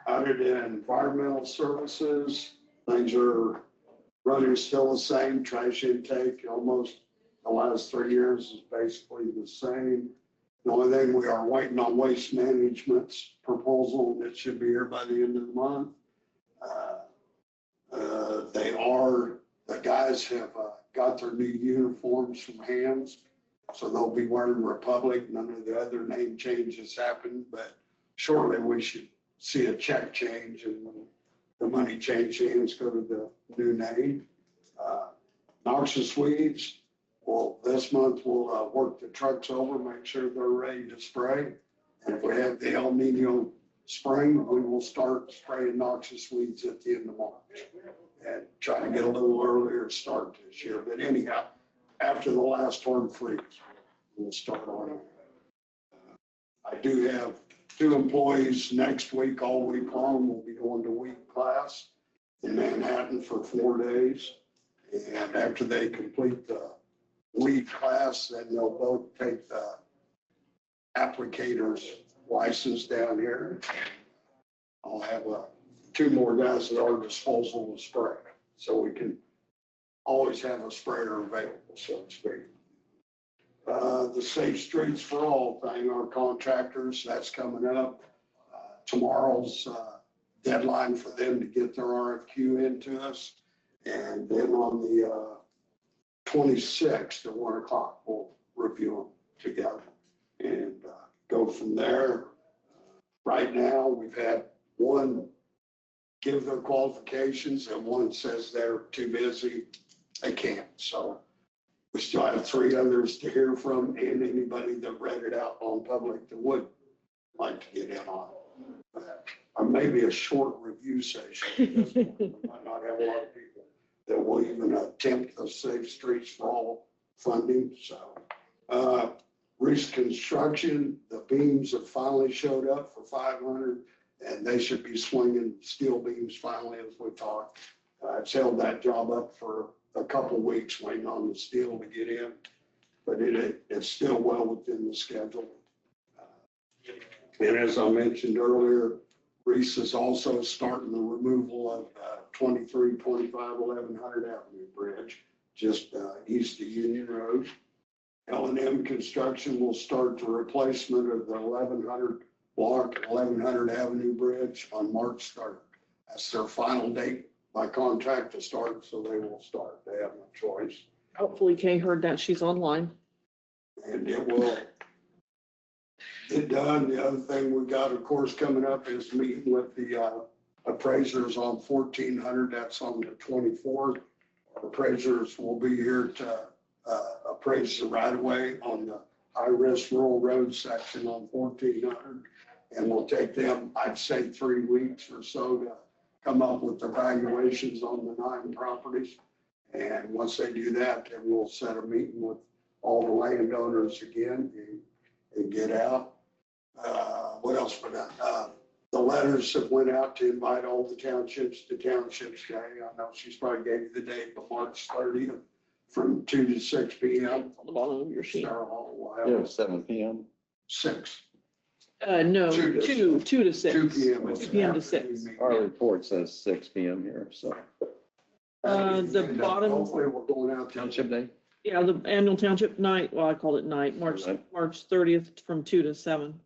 Speaker 6: than environmental services, things are running still the same. Trash intake, almost the last 3 years is basically the same. The only thing we are waiting on waste management's proposal that should be here by the end of the month. The guys have got their new uniforms from Hams, so they'll be wearing Republic. None of the other name changes happened, but shortly we should see a check change, and when the money change hands, go to the new name. Noxious weeds. Well, this month we'll work the trucks over, make sure they're ready to spray. And if we have the El Nino spring, we will start spraying noxious weeds at the end of March and try to get a little earlier start this year. But anyhow, after the last storm freeze, we'll start on it. I do have 2 employees next week, all week long. We'll be going to week class in Manhattan for 4 days. And after they complete the week class, then they'll both take the applicators license down here. I'll have two more guys at our disposal to spray, so we can always have a sprayer available, so to speak. The Safe Streets for All thing, our contractors, that's coming up. Tomorrow's deadline for them to get their RFQ into us. And then on the 26th at 1 o'clock, we'll review them together and go from there. Right now, we've had one give their qualifications and one says they're too busy, they can't. So we still have 3 others to hear from, and anybody that read it out on public that would like to get in on it. Or maybe a short review session. We might not have a lot of people that will even attempt the Safe Streets for All funding. So Reese Construction, the beams have finally showed up for 500, and they should be swinging steel beams finally as we talk. It's held that job up for a couple of weeks waiting on the steel to get in, but it's still well within the schedule. And as I mentioned earlier, Reese is also starting the removal of 2325 1100 Avenue Bridge, just east of Union Road. L&M Construction will start the replacement of the 1100 block 1100 Avenue Bridge on March 3rd. That's their final date by contract to start, so they will start. They have no choice.
Speaker 3: Hopefully Kay heard that she's online.
Speaker 6: And it will get done. The other thing we got, of course, coming up is meeting with the appraisers on 1400. That's on the 24th. Our appraisers will be here to appraise the right of way on the high-risk rural road section on 1400. And we'll take them, I'd say, 3 weeks or so to come up with the valuations on the 9 properties. And once they do that, then we'll set a meeting with all the landowners again and get out. What else for that? The letters that went out to invite all the townships to Townships Day. I know she's probably gave you the date, but March 30th from 2 to 6 p.m.
Speaker 3: On the bottom of your sheet.
Speaker 6: Star Hall will have
Speaker 4: Yeah, 7 p.m.
Speaker 6: 6.
Speaker 3: No,
Speaker 6: 2 to
Speaker 3: 2 to 6.
Speaker 6: 2 p.m.
Speaker 3: 2 p.m. to 6.
Speaker 4: Our report says 6 p.m. here, so.
Speaker 3: The bottom,
Speaker 6: Hopefully we're going out to
Speaker 4: Township Day?
Speaker 3: yeah, the annual township night, well, I called it night, March 30th from 2 to 7.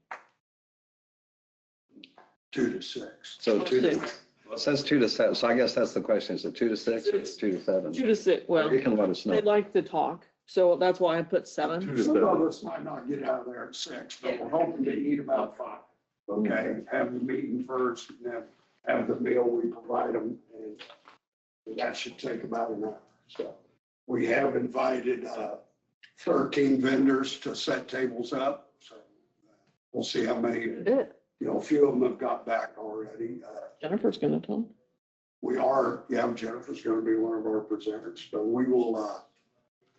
Speaker 6: 2 to 6.
Speaker 4: So 2 to,
Speaker 3: 6.
Speaker 4: well, it says 2 to 7, so I guess that's the question, is it 2 to 6 or is it 2 to 7?
Speaker 3: 2 to 6, well,
Speaker 4: You can let us know.
Speaker 3: they like to talk, so that's why I put 7.
Speaker 2: 2 to
Speaker 6: Some
Speaker 2: 7.
Speaker 6: of us might not get out of there at 6, but we're hoping to eat about 5. Okay, have the meeting first, and then have the meal we provide them, and that should take about an hour. So we have invited 13 vendors to set tables up. So we'll see how many, a few of them have got back already.
Speaker 3: Jennifer's gonna come.
Speaker 6: We are, yeah, Jennifer's going to be one of our presenters, but we will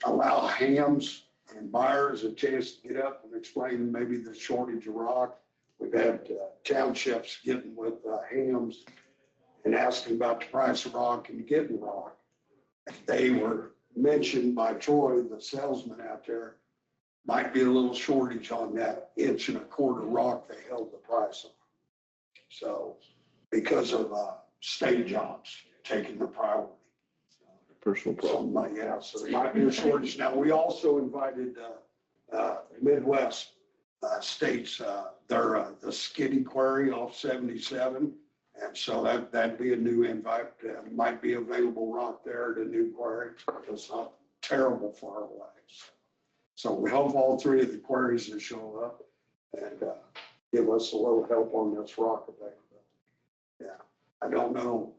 Speaker 6: allow hams and buyers a chance to get up and explain maybe the shortage of rock. We've had townships getting with hams and asking about the price of rock and getting rock. They were mentioned by Troy, the salesman out there, might be a little shortage on that 1.25 inch rock they held the price on. So because of state jobs taking the priority.
Speaker 2: Personal problem.
Speaker 6: Yeah, so there might be a shortage. Now, we also invited Midwest states, they're the Skiddy Quarry off 77. And so that'd be a new invite. Might be available rock there at a new quarry. It's not terrible far away. So we hope all 3 of the quarries will show up and give us a little help on this rock availability. Yeah, I don't know.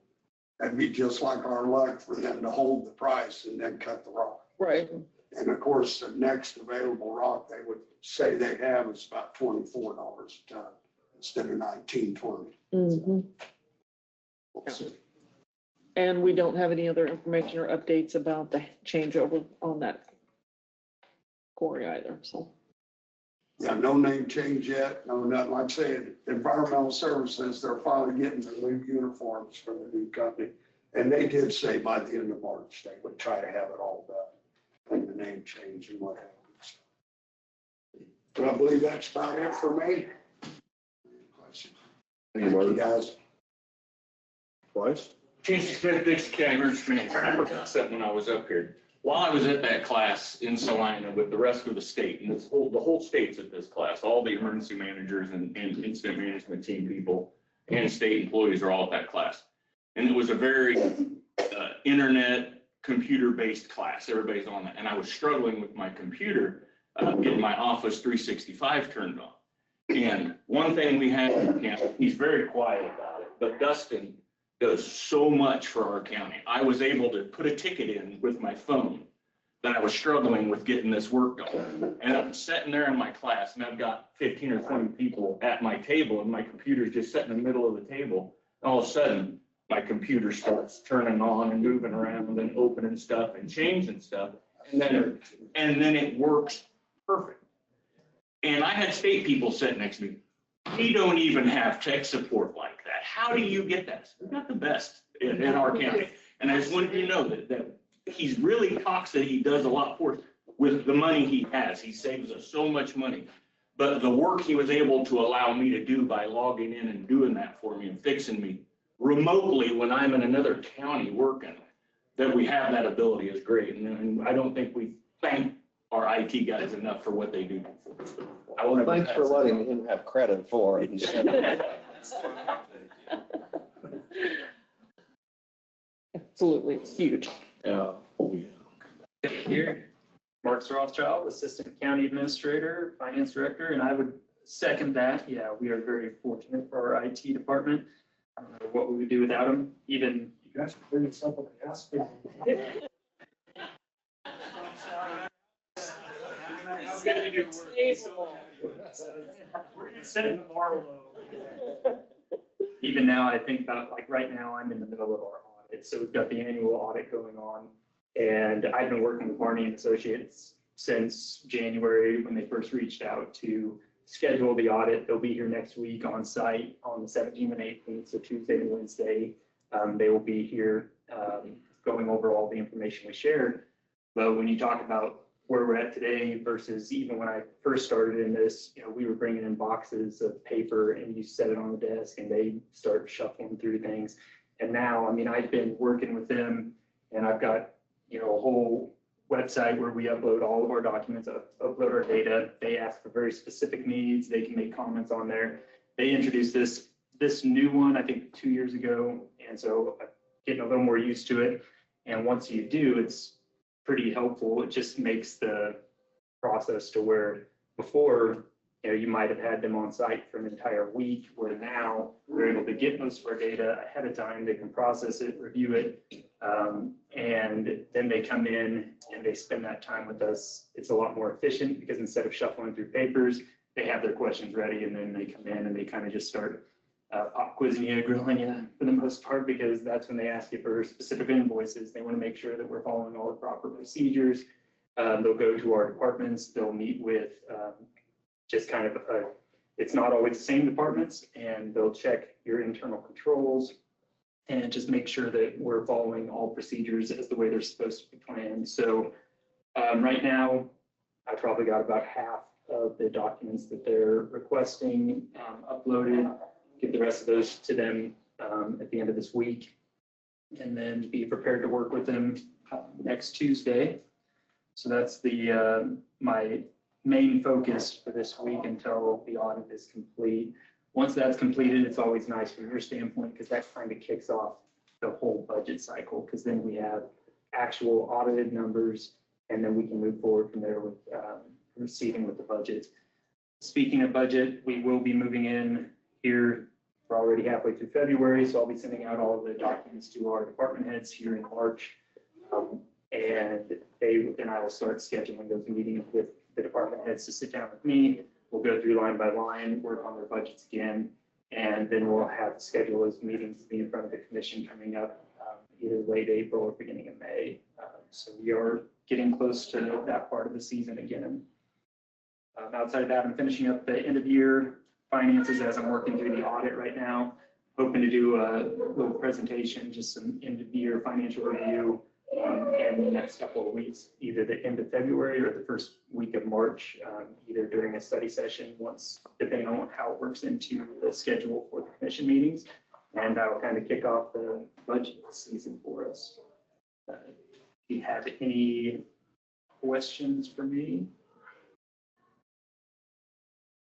Speaker 6: That'd be just like our luck for them to hold the price and then cut the rock.
Speaker 3: Right.
Speaker 6: And of course, the next available rock they would say they have is about $24 a ton instead of $19.20.
Speaker 3: Mm-hmm.
Speaker 6: We'll see.
Speaker 3: And we don't have any other information or updates about the changeover on that quarry either, so.
Speaker 6: Yeah, no name change yet, no nothing. Like I said, Environmental Services, they're finally getting the new uniforms from the new company. And they did say by the end of March, they would try to have it all done and the name change and what happens. But I believe that's about it for me.
Speaker 2: Thank you, Mark.
Speaker 6: guys.
Speaker 2: Twice?
Speaker 11: Casey Smith, Dickinson County Emergency Manager. I forgot something when I was up here. While I was at that class in Salina with the rest of the state, and the whole state's at this class, all the emergency managers and incident management team people and state employees are all at that class. And it was a very internet, computer-based class. Everybody's on that. And I was struggling with my computer, getting my Office 365 turned on. And one thing we had, he's very quiet about it, but Dustin does so much for our county. I was able to put a ticket in with my phone that I was struggling with getting this work done. And I'm sitting there in my class and I've got 15 or 20 people at my table and my computer's just sitting in the middle of the table. All of a sudden, my computer starts turning on and moving around and opening stuff and changing stuff. And then it works perfect. And I had state people sitting next to me. We don't even have tech support like that. How do you get that? We've got the best in our county. And I just wanted you to know that he's really talks that he does a lot for us with the money he has. He saves us so much money. But the work he was able to allow me to do by logging in and doing that for me and fixing me remotely when I'm in another county working, that we have that ability is great. And I don't think we thank our IT guys enough for what they do for us.
Speaker 4: Thanks for letting him have credit for it.
Speaker 3: Absolutely, it's huge.
Speaker 4: Yeah.
Speaker 1: Here, Mark Rothschild, Assistant County Administrator, Finance Director, and I would second that. Yeah, we are very fortunate for our IT department. I don't know what we would do without them. Even you guys are doing something else. We're just sitting tomorrow. Even now, I think about, like, right now, I'm in the middle of our audit. So we've got the annual audit going on. And I've been working with Barney and Associates since January when they first reached out to schedule the audit. They'll be here next week on site on the 17th and 18th, so Tuesday and Wednesday. They will be here going over all the information we shared. But when you talk about where we're at today versus even when I first started in this, we were bringing in boxes of paper and you set it on the desk and they start shuffling through things. And now, I've been working with them and I've got, a whole website where we upload all of our documents, upload our data. They ask for very specific needs. They can make comments on there. They introduced this new one, I think 2 years ago. And so I'm getting a little more used to it. And once you do, it's pretty helpful. It just makes the process to where before, you might have had them on site for an entire week, where now we're able to get most of our data ahead of time. They can process it, review it, and then they come in and they spend that time with us. It's a lot more efficient because instead of shuffling through papers, they have their questions ready and then they come in and they kind of just start pop quizzing you, grilling you for the most part, because that's when they ask you for specific invoices. They want to make sure that we're following all the proper procedures. They'll go to our departments. They'll meet with just kind of, it's not always the same departments, and they'll check your internal controls and just make sure that we're following all procedures as the way they're supposed to be planned. So right now, I probably got about half of the documents that they're requesting uploaded. Get the rest of those to them at the end of this week, and then be prepared to work with them next Tuesday. So that's my main focus for this week until the audit is complete. Once that's completed, it's always nice from your standpoint because that kind of kicks off the whole budget cycle, because then we have actual audited numbers and then we can move forward from there with proceeding with the budget. Speaking of budget, we will be moving in here. We're already halfway through February, so I'll be sending out all of the documents to our department heads here in March. And I will start scheduling those meetings with the department heads to sit down with me. We'll go through line by line, work on their budgets again, and then we'll have to schedule those meetings to be in front of the commission coming up either late April or beginning of May. So we are getting close to that part of the season again. Outside of that, I'm finishing up the end of year finances as I'm working through the audit right now. Hoping to do a little presentation, just some end of year financial review in the next couple of weeks, either the end of February or the first week of March, either during a study session, once, depending on how it works into the schedule for the commission meetings. And that will kind of kick off the budget season for us. Do you have any questions for me?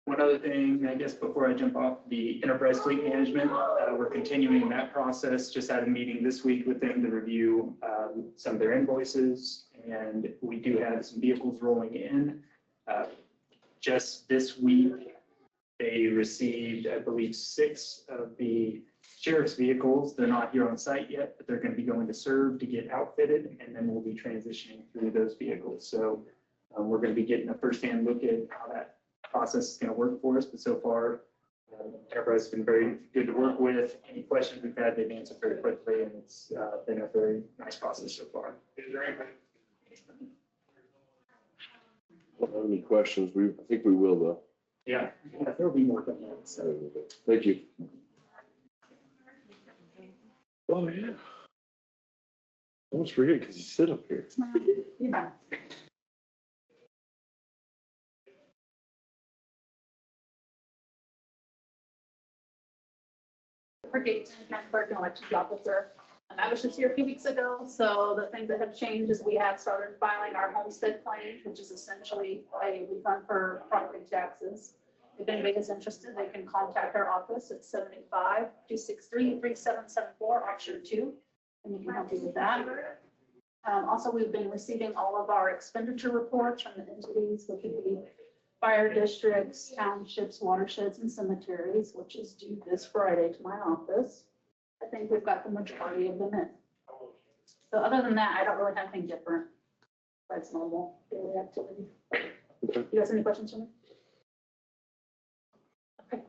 Speaker 1: One other thing, I guess, before I jump off, the enterprise fleet management, we're continuing that process. Just had a meeting this week with them to review some of their invoices, and we do have some vehicles rolling in. Just this week, they received, I believe, 6 of the sheriff's vehicles. They're not here on site yet, but they're going to be going to serve to get outfitted, and then we'll be transitioning through those vehicles. So we're going to be getting a firsthand look at how that process is going to work for us. But so far, Enterprise has been very good to work with. Any questions we've had, they've answered very quickly, and it's been a very nice process so far.
Speaker 2: Don't have any questions? I think we will though.
Speaker 1: Yeah, there'll be more than that. So
Speaker 2: Thank you. Oh, yeah. I almost forget because you sit up here.
Speaker 5: Yeah.
Speaker 12: For Dickinson, clerk and elections officer. I was just here a few weeks ago, so the things that have changed is we have started filing our homestead claim, which is essentially a refund for property taxes. If anybody is interested, they can contact our office at 785-263-3774, option 2, and we can help you with that. Also, we've been receiving all of our expenditure reports from the entities, which would be fire districts, townships, watersheds, and cemeteries, which is due this Friday to my office. I think we've got the majority of them in. So other than that, I don't really have anything different. That's normal daily activity.
Speaker 2: Okay.
Speaker 12: You guys have any questions for me?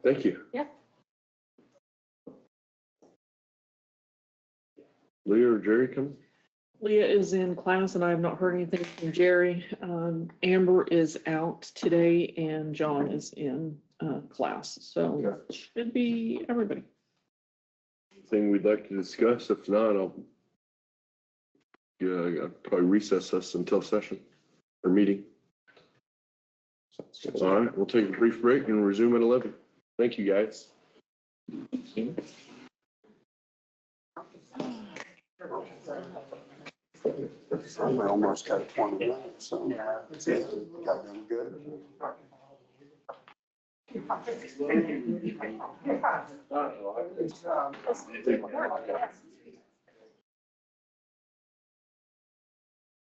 Speaker 2: Thank you.
Speaker 12: Yeah.
Speaker 2: Leah or Jerry coming?
Speaker 3: Leah is in class and I have not heard anything from Jerry. Amber is out today and John is in class. So should be everybody.
Speaker 2: Thing we'd like to discuss? If not, I'll probably recess us until session or meeting. All right, we'll take a brief break and resume at 11. Thank you, guys.
Speaker 6: We almost got 20 minutes, so got them good.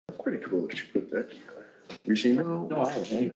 Speaker 2: That's pretty cool that you put that. You seen that?
Speaker 7: No, I haven't.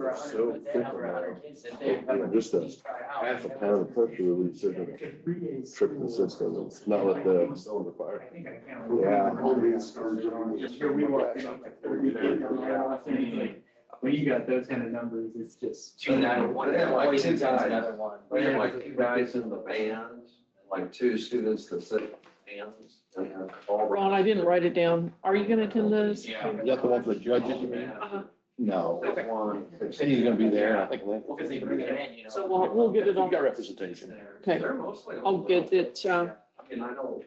Speaker 2: are so fickle now. Just a half a pound of pressure release isn't trip the system. It's not let the cylinder fire.
Speaker 6: Yeah. Home storage.
Speaker 1: When you got those kind of numbers, it's just.
Speaker 4: We had like two guys in the bands, like two students that sit bands. And all
Speaker 3: Ron, I didn't write it down. Are you gonna attend those?
Speaker 4: Yeah.
Speaker 7: Is that the one for the judges, you mean?
Speaker 3: Uh-huh.
Speaker 7: No.
Speaker 4: One.
Speaker 7: And he's gonna be there, I think.
Speaker 8: Because they bring it in, you know.
Speaker 3: So we'll get it on.
Speaker 7: We've got representation.
Speaker 3: Okay, I'll get it,
Speaker 4: I mean, I know.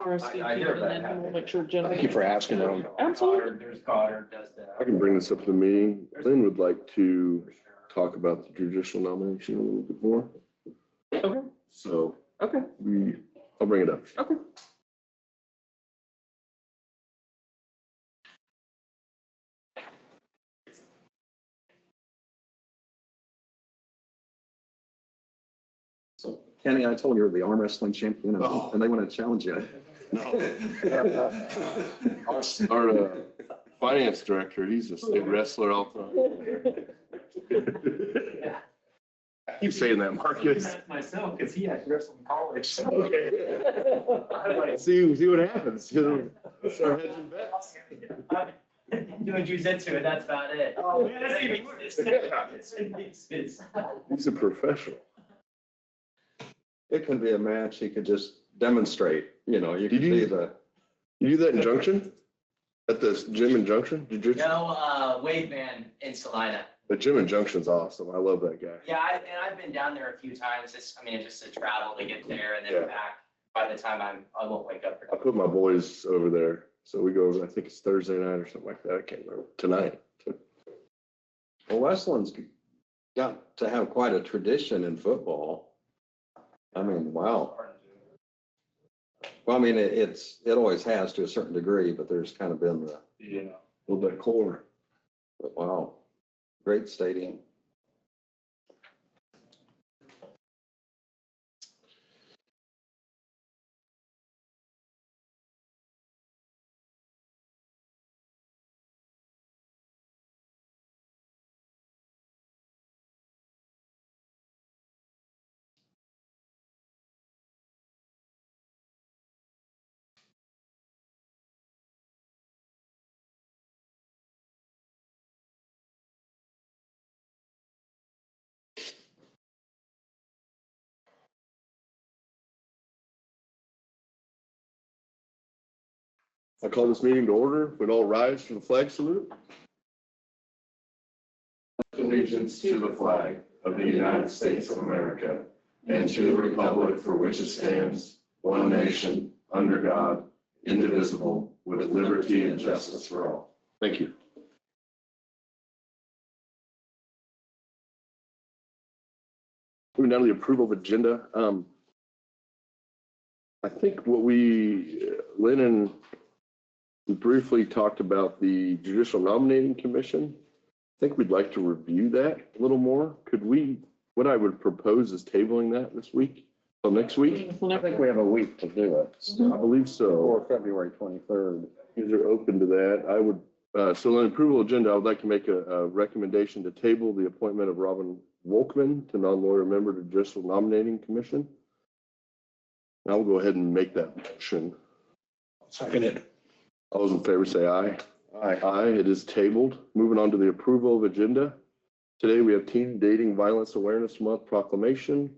Speaker 3: RSVP,
Speaker 4: I hear
Speaker 3: and then
Speaker 4: that.
Speaker 3: we'll make sure Jen.
Speaker 7: Thank you for asking.
Speaker 3: Absolutely.
Speaker 1: There's Goddard does that.
Speaker 2: I can bring this up to the meeting. Lynn would like to talk about the judicial nomination a little bit more.
Speaker 3: Okay,
Speaker 2: So
Speaker 3: okay,
Speaker 2: I'll bring it up.
Speaker 3: okay.
Speaker 4: So Kenny, I told you you're the arm wrestling champion and they want to challenge you.
Speaker 2: Our finance director, he's a state wrestler also. I keep saying that, Marcus.
Speaker 1: Myself, because he had wrestled in college.
Speaker 2: See what happens. Start hedging bets.
Speaker 1: Doing jujitsu, and that's about it. Oh, man, that's even worse.
Speaker 2: He's a professional.
Speaker 4: It could be a match. He could just demonstrate, you know, you could
Speaker 2: Did you-
Speaker 4: be the.
Speaker 2: You do that in Junction? At the gym in Junction? Jiu-jitsu?
Speaker 13: No, Wave Man in Salina.
Speaker 2: The gym in Junction's awesome. I love that guy.
Speaker 13: Yeah, and I've been down there a few times. It's just a travel to get there and then
Speaker 2: Yeah.
Speaker 13: back. By the time I won't wake up.
Speaker 2: I put my boys over there. So we go over, I think it's Thursday night or something like that. I can't remember. Tonight.
Speaker 4: Well, Westland's got to have quite a tradition in football. I mean, wow. Well, I mean, it always has to a certain degree, but there's kind of been the,
Speaker 2: Yeah. A little bit core.
Speaker 4: but wow, great stadium.
Speaker 2: I call this meeting to order. We'd all rise for the flag salute. Allegiance to the flag of the United States of America and to the republic for which it stands, one nation, under God, indivisible, with liberty and justice for all. Thank you. Moving down to the approval of agenda. I think what Lynn and we briefly talked about the Judicial Nominating Commission. I think we'd like to review that a little more. What I would propose is tabling that this week, till next week.
Speaker 4: I think we have a week to do it.
Speaker 2: I believe so.
Speaker 4: Or February 23rd.
Speaker 2: If are open to that, I would, so on the approval agenda, I would like to make a recommendation to table the appointment of Robin Wolkman to non-lawyer member to Judicial Nominating Commission. I will go ahead and make that motion.
Speaker 7: Second it.
Speaker 2: All those in favor say aye.
Speaker 4: Aye.
Speaker 2: Aye, it is tabled. Moving on to the approval of agenda. Today we have Teen Dating Violence Awareness Month proclamation,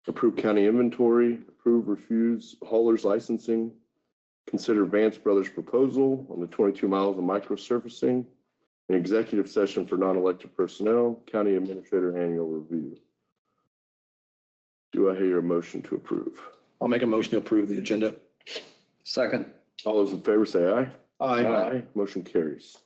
Speaker 2: approve county inventory, approve, refuse haulers licensing, consider Vance Brothers proposal on the 22 miles of microsurfacing, an executive session for non-elected personnel, county administrator annual review. Do I hear a motion to approve?
Speaker 7: I'll make a motion to approve the agenda.
Speaker 4: Second.
Speaker 2: All those in favor say aye.
Speaker 7: Aye.
Speaker 2: Motion carries.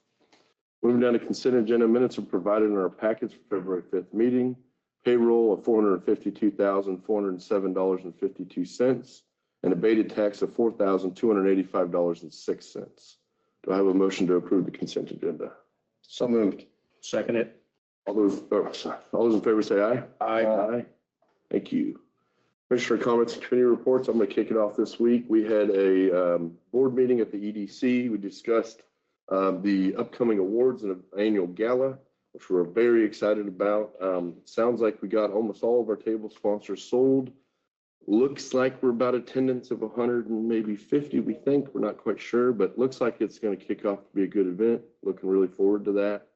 Speaker 2: Moving down to consent agenda, minutes are provided in our packets for February 5th meeting. Payroll of $452,407.52 and abated tax of $4,285.06. Do I have a motion to approve the consent agenda?
Speaker 4: So moved.
Speaker 7: Second it.
Speaker 2: All those in favor say aye.
Speaker 7: Aye.
Speaker 2: Thank you. Commissioner comments and committee reports. I'm going to kick it off this week. We had a board meeting at the EDC. We discussed the upcoming awards and annual gala. which we're very excited about. Sounds like we got almost all of our table sponsors sold. Looks like we're about attendance of 100 and maybe 50, we think. We're not quite sure, but looks like it's going to kick off to be a good event. Looking really forward to that.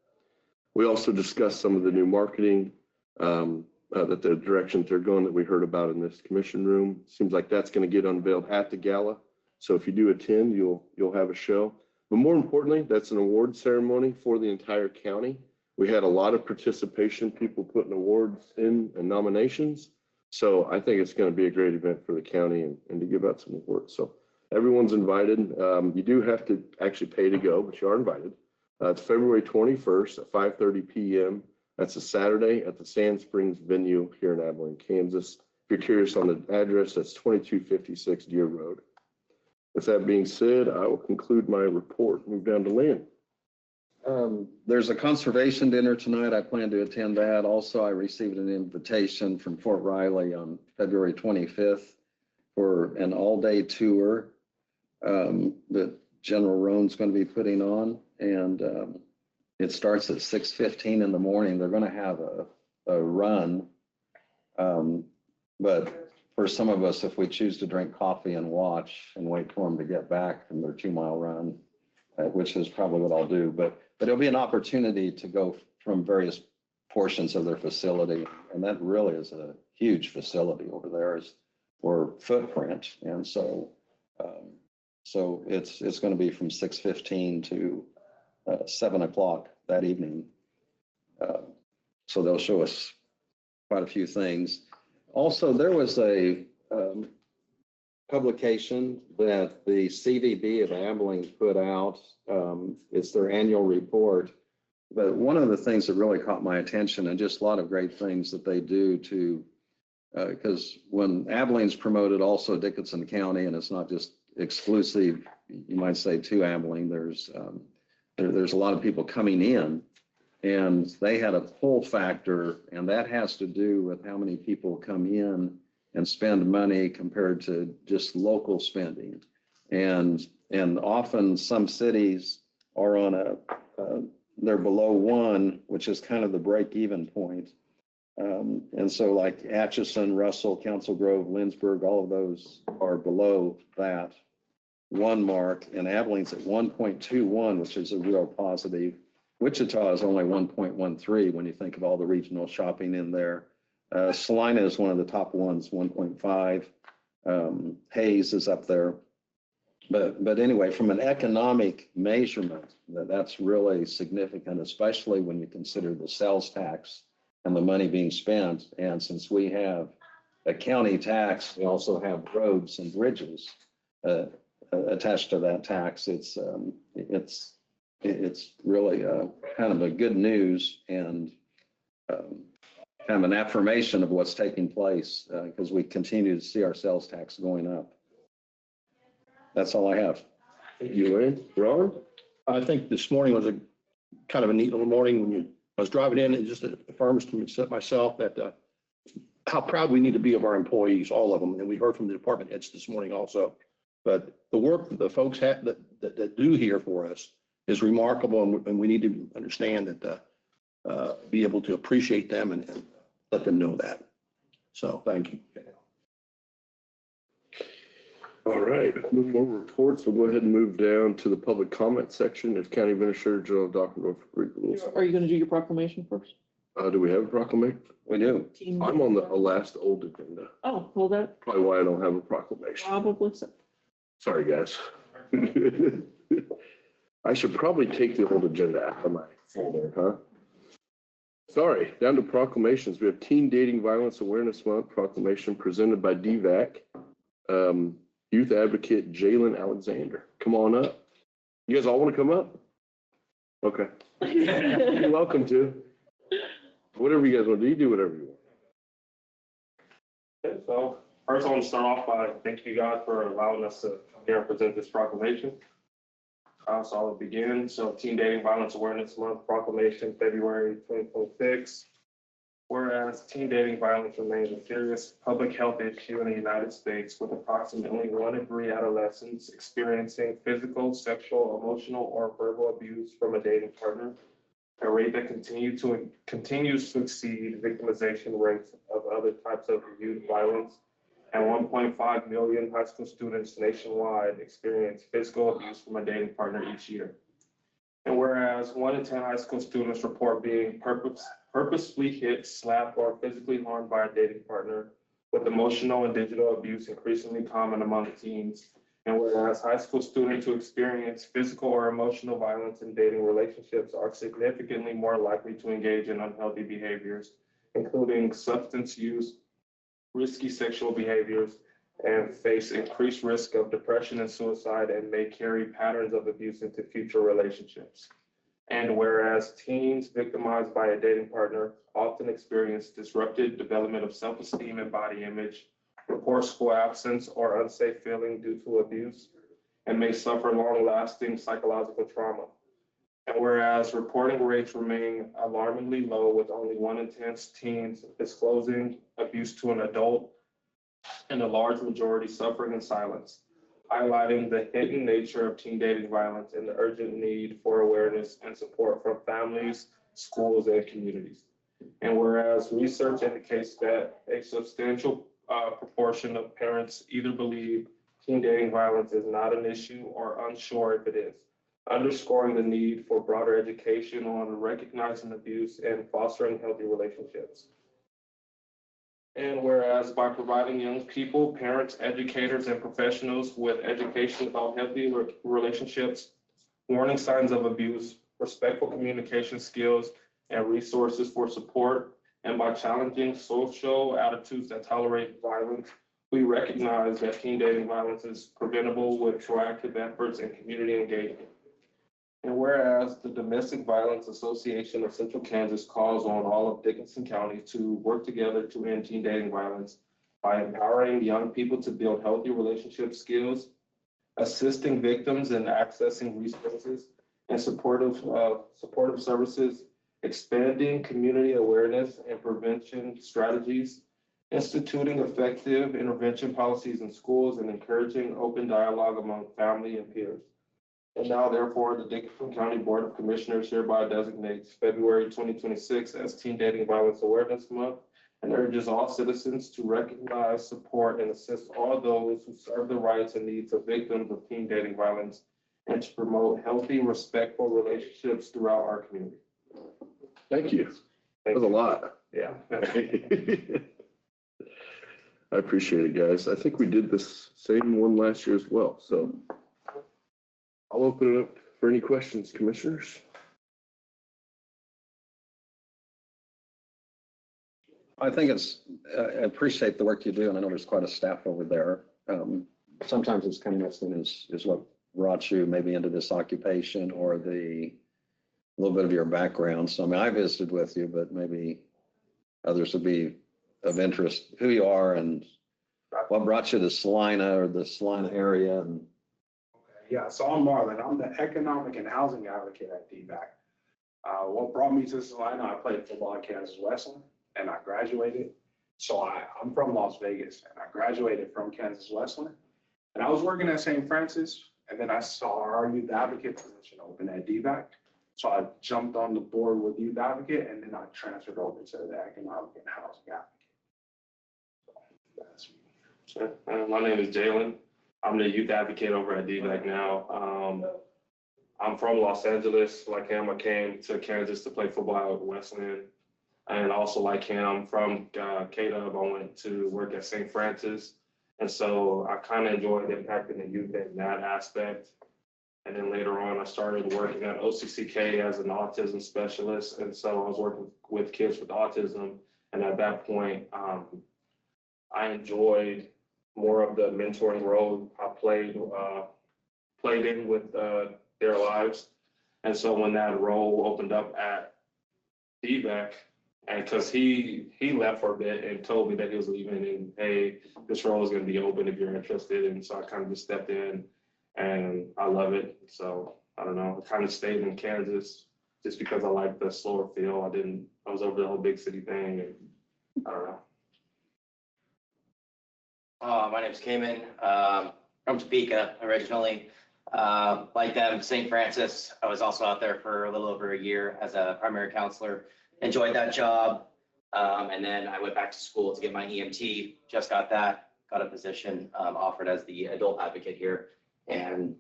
Speaker 2: We also discussed some of the new marketing, that the directions they're going that we heard about in this commission room. Seems like that's going to get unveiled at the gala. So if you do attend, you'll have a show. But more importantly, that's an award ceremony for the entire county. We had a lot of participation, people putting awards in and nominations. So I think it's going to be a great event for the county and to give out some awards. So everyone's invited. You do have to actually pay to go, but you are invited. It's February 21st at 5:30 p.m. That's a Saturday at the Sand Springs venue here in Abilene, Kansas. If you're curious on the address, that's 2256 Deer Road. With that being said, I will conclude my report. Move down to Lynn.
Speaker 4: There's a conservation dinner tonight. I plan to attend that. Also, I received an invitation from Fort Riley on February 25th for an all-day tour that General Roan's going to be putting on. And it starts at 6:15 in the morning. They're going to have a run. But for some of us, if we choose to drink coffee and watch and wait for them to get back from their 2-mile run, which is probably what I'll do. But it'll be an opportunity to go from various portions of their facility. And that really is a huge facility over there or footprint. And so it's going to be from 6:15 to 7 o'clock that evening. So they'll show us quite a few things. Also, there was a publication that the CVB of Abilene put out. It's their annual report. But one of the things that really caught my attention, and just a lot of great things that they do to, because when Abilene's promoted, also Dickinson County, and it's not just exclusive, you might say, to Abilene, there's a lot of people coming in. And they had a pull factor, and that has to do with how many people come in and spend money compared to just local spending. And often some cities are on they're below 1, which is kind of the break-even point. And so like Atchison, Russell, Council Grove, Lindsborg, all of those are below that 1 mark. And Abilene's at 1.21, which is a real positive. Wichita is only 1.13 when you think of all the regional shopping in there. Salina is one of the top ones, 1.5. Hayes is up there. But anyway, from an economic measurement, that's really significant, especially when you consider the sales tax and the money being spent. And since we have a county tax, we also have roads and bridges attached to that tax. It's really kind of a good news and kind of an affirmation of what's taking place because we continue to see our sales tax going up. That's all I have.
Speaker 2: Thank you, Lynn. Ron?
Speaker 7: I think this morning was a kind of a neat little morning when I was driving in, it just affirms to myself that how proud we need to be of our employees, all of them. And we heard from the department heads this morning also. But the work that the folks have that do here for us is remarkable, and we need to understand that, be able to appreciate them and let them know that. So thank you.
Speaker 2: All right, no more reports. We'll go ahead and move down to the public comment section. If County Administrator General Dr. Norfolk Reed.
Speaker 3: Are you going to do your proclamation first?
Speaker 2: Do we have a proclamation?
Speaker 4: We do.
Speaker 2: I'm on the last old agenda.
Speaker 3: Oh, well, that
Speaker 2: Probably why I don't have a proclamation.
Speaker 3: probably so.
Speaker 2: Sorry, guys. I should probably take the old agenda out of my folder, huh? Sorry, down to proclamations. We have Teen Dating Violence Awareness Month proclamation presented by DVAC. Youth Advocate Jalen Alexander. Come on up. You guys all want to come up? Okay. You're welcome to. Whatever you guys want to do, you do whatever you want.
Speaker 14: Okay, so first I want to start off by thanking you guys for allowing us to come here and present this proclamation. So I'll begin. So Teen Dating Violence Awareness Month proclamation, February 2026. Whereas teen dating violence remains a serious public health issue in the United States, with approximately 1 in 3 adolescents experiencing physical, sexual, emotional, or verbal abuse from a dating partner. a rate that continues to exceed victimization rates of other types of youth violence. And 1.5 million high school students nationwide experience physical abuse from a dating partner each year. And whereas 1 in 10 high school students report being purposefully hit, slapped, or physically harmed by a dating partner, with emotional and digital abuse increasingly common among teens. And whereas high school students who experience physical or emotional violence in dating relationships are significantly more likely to engage in unhealthy behaviors, including substance use, risky sexual behaviors, and face increased risk of depression and suicide, and may carry patterns of abuse into future relationships. And whereas teens victimized by a dating partner often experience disrupted development of self-esteem and body image, report school absence or unsafe feeling due to abuse, and may suffer long-lasting psychological trauma. And whereas reporting rates remain alarmingly low, with only 1 in 10 teens disclosing abuse to an adult, and a large majority suffering in silence, highlighting the hidden nature of teen dating violence and the urgent need for awareness and support from families, schools, and communities. And whereas research indicates that a substantial proportion of parents either believe teen dating violence is not an issue or unsure if it is, underscoring the need for broader education on recognizing abuse and fostering healthy relationships. And whereas by providing young people, parents, educators, and professionals with education about healthy relationships, warning signs of abuse, respectful communication skills, and resources for support, and by challenging social attitudes that tolerate violence, we recognize that teen dating violence is preventable with proactive efforts and community engagement. And whereas the Domestic Violence Association of Central Kansas calls on all of Dickinson County to work together to end teen dating violence by empowering young people to build healthy relationship skills, assisting victims in accessing resources and supportive services, expanding community awareness and prevention strategies, instituting effective intervention policies in schools, and encouraging open dialogue among family and peers. And now, therefore, the Dickinson County Board of Commissioners hereby designates February 2026 as Teen Dating Violence Awareness Month, and urges all citizens to recognize, support, and assist all those who serve the rights and needs of victims of teen dating violence, and to promote healthy, respectful relationships throughout our community.
Speaker 2: Thank you. That was a lot.
Speaker 14: Yeah.
Speaker 2: I appreciate it, guys. I think we did this same one last year as well, so I'll open it up for any questions, commissioners.
Speaker 4: I think I appreciate the work you do, and I know there's quite a staff over there. Sometimes it's kind of missing is what brought you maybe into this occupation, or a little bit of your background. So, I mean, I visited with you, but maybe others would be of interest, who you are and what brought you to Salina or the Salina area. And
Speaker 15: yeah, so I'm Marlon. I'm the economic and housing advocate at DVAC. What brought me to Salina, I played football at Kansas Wesleyan and I graduated. So I'm from Las Vegas and I graduated from Kansas Wesleyan. And I was working at St. Francis, and then I saw our youth advocate position open at DVAC. So I jumped on the board with youth advocate, and then I transferred over to the economic and housing advocate. So that's me.
Speaker 14: Sure. My name is Jalen. I'm the youth advocate over at DVAC now. I'm from Los Angeles. Like him, I came to Kansas to play football at Wesleyan. And also like him, from K-Dub, I went to work at St. Francis. And so I kind of enjoyed impacting the youth in that aspect. And then later on, I started working at OCCK as an autism specialist. And so I was working with kids with autism. And at that point, I enjoyed more of the mentoring role I played in with their lives. And so when that role opened up at DVAC, and because he left for a bit and told me that he was leaving, and hey, this role is going to be open if you're interested. And so I kind of just stepped in, and I love it. So I don't know, I kind of stayed in Kansas just because I like the slower feel. I was over the whole big city thing, and I don't know.
Speaker 13: My name's Cayman. From Topeka originally. Like them, St. Francis, I was also out there for a little over a year as a primary counselor. Enjoyed that job. And then I went back to school to get my EMT, just got that, got a position offered as the adult advocate here and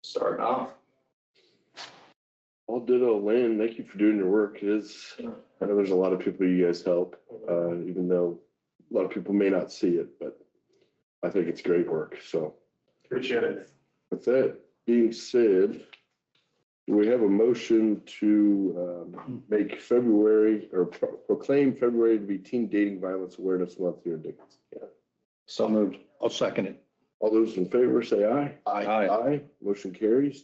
Speaker 13: started off.
Speaker 2: All ditto, Lynn. Thank you for doing your work. It is, I know there's a lot of people you guys help, even though a lot of people may not see it, but I think it's great work. So
Speaker 14: Appreciate it.
Speaker 2: with that being said, do we have a motion to make February or proclaim February to be Teen Dating Violence Awareness Month here in Dickinson? Yeah.
Speaker 7: So moved. I'll second it.
Speaker 2: All those in favor say aye.
Speaker 7: Aye.
Speaker 2: Aye. Motion carries.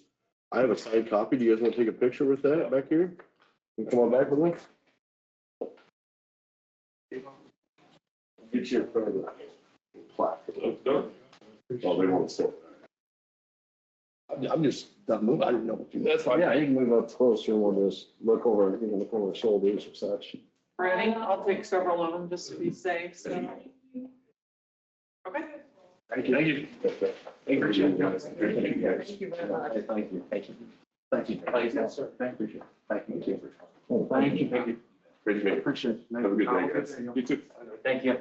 Speaker 2: I have a signed copy. Do you guys want to take a picture with that back here? You come on back with me. Get your plaque. Oh, they won't sit.
Speaker 7: I'm just done moving. I didn't know what you.
Speaker 2: That's fine. Yeah, you can move up closer and we'll just look over, you can look over the shoulders or such.
Speaker 3: Ready? I'll take several of them just to be safe, so. Okay.
Speaker 14: Thank you. Thank you.
Speaker 2: Thank you, guys.
Speaker 3: Thank you very much.
Speaker 2: Thank you. Thank you. Thank you. Yes, sir. Thank you. Thank you.
Speaker 14: Thank you. Thank you.
Speaker 2: Appreciate it. Have a good day, guys. You too.
Speaker 13: Thank you.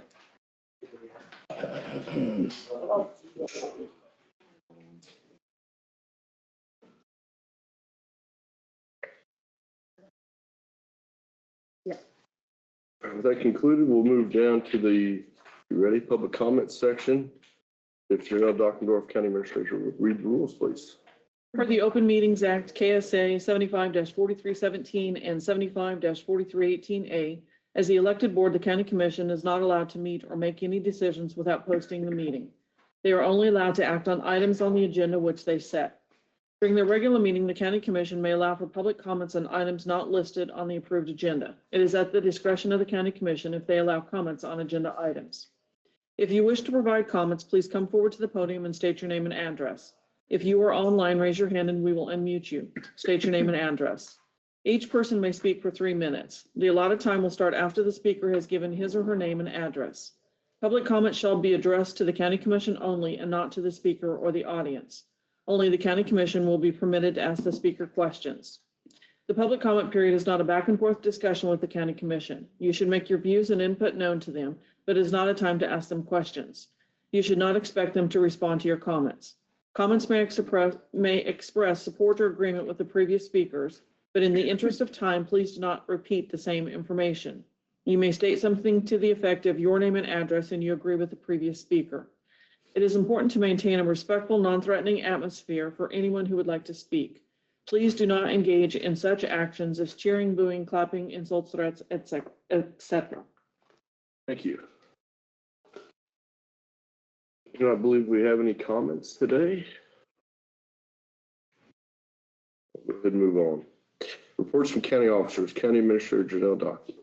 Speaker 2: With that concluded, we'll move down to the, you ready, public comment section. If Janelle Dockendorf, County Administrator, would read the rules, please.
Speaker 3: Per the Open Meetings Act, KSA 75-4317 and 75-4318A, as the elected board, the county commission is not allowed to meet or make any decisions without posting the meeting. They are only allowed to act on items on the agenda which they set. During their regular meeting, the county commission may allow for public comments on items not listed on the approved agenda. It is at the discretion of the county commission if they allow comments on agenda items. If you wish to provide comments, please come forward to the podium and state your name and address. If you are online, raise your hand and we will unmute you. State your name and address. Each person may speak for 3 minutes. The allotted time will start after the speaker has given his or her name and address. Public comment shall be addressed to the county commission only and not to the speaker or the audience. Only the county commission will be permitted to ask the speaker questions. The public comment period is not a back and forth discussion with the county commission. You should make your views and input known to them, but it is not a time to ask them questions. You should not expect them to respond to your comments. Comments may express support or agreement with the previous speakers, but in the interest of time, please do not repeat the same information. You may state something to the effect of your name and address and you agree with the previous speaker. It is important to maintain a respectful, non-threatening atmosphere for anyone who would like to speak. Please do not engage in such actions as cheering, booing, clapping, insults, threats, etc.
Speaker 2: Thank you. I do not believe we have any comments today. Go ahead and move on. Reports from county officers, County Administrator Janelle Dockendorf.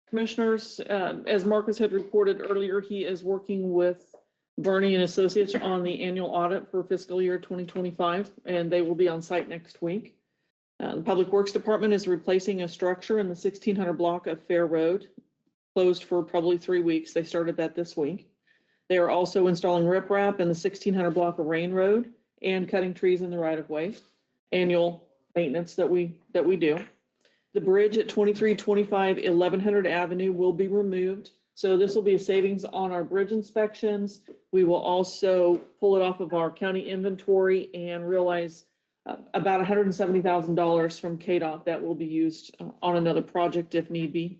Speaker 3: Commissioners, as Marcus had reported earlier, he is working with Bernie and Associates on the annual audit for fiscal year 2025, and they will be on site next week. The Public Works Department is replacing a structure in the 1600 block of Fair Road, closed for probably 3 weeks. They started that this week. They are also installing riprap in the 1600 block of Rain Road and cutting trees in the right of way. Annual maintenance that we do. The bridge at 2325 1100 Avenue will be removed. So this will be a savings on our bridge inspections. We will also pull it off of our county inventory and realize about $170,000 from KDOT that will be used on another project if need be.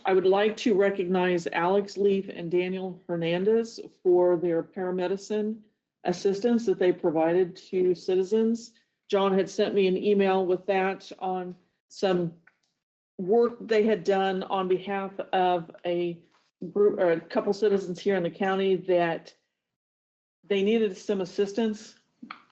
Speaker 3: I would like to recognize Alex Leaf and Daniel Hernandez for their paramedicine assistance that they provided to citizens. John had sent me an email with that on some work they had done on behalf of a group or a couple citizens here in the county that they needed some assistance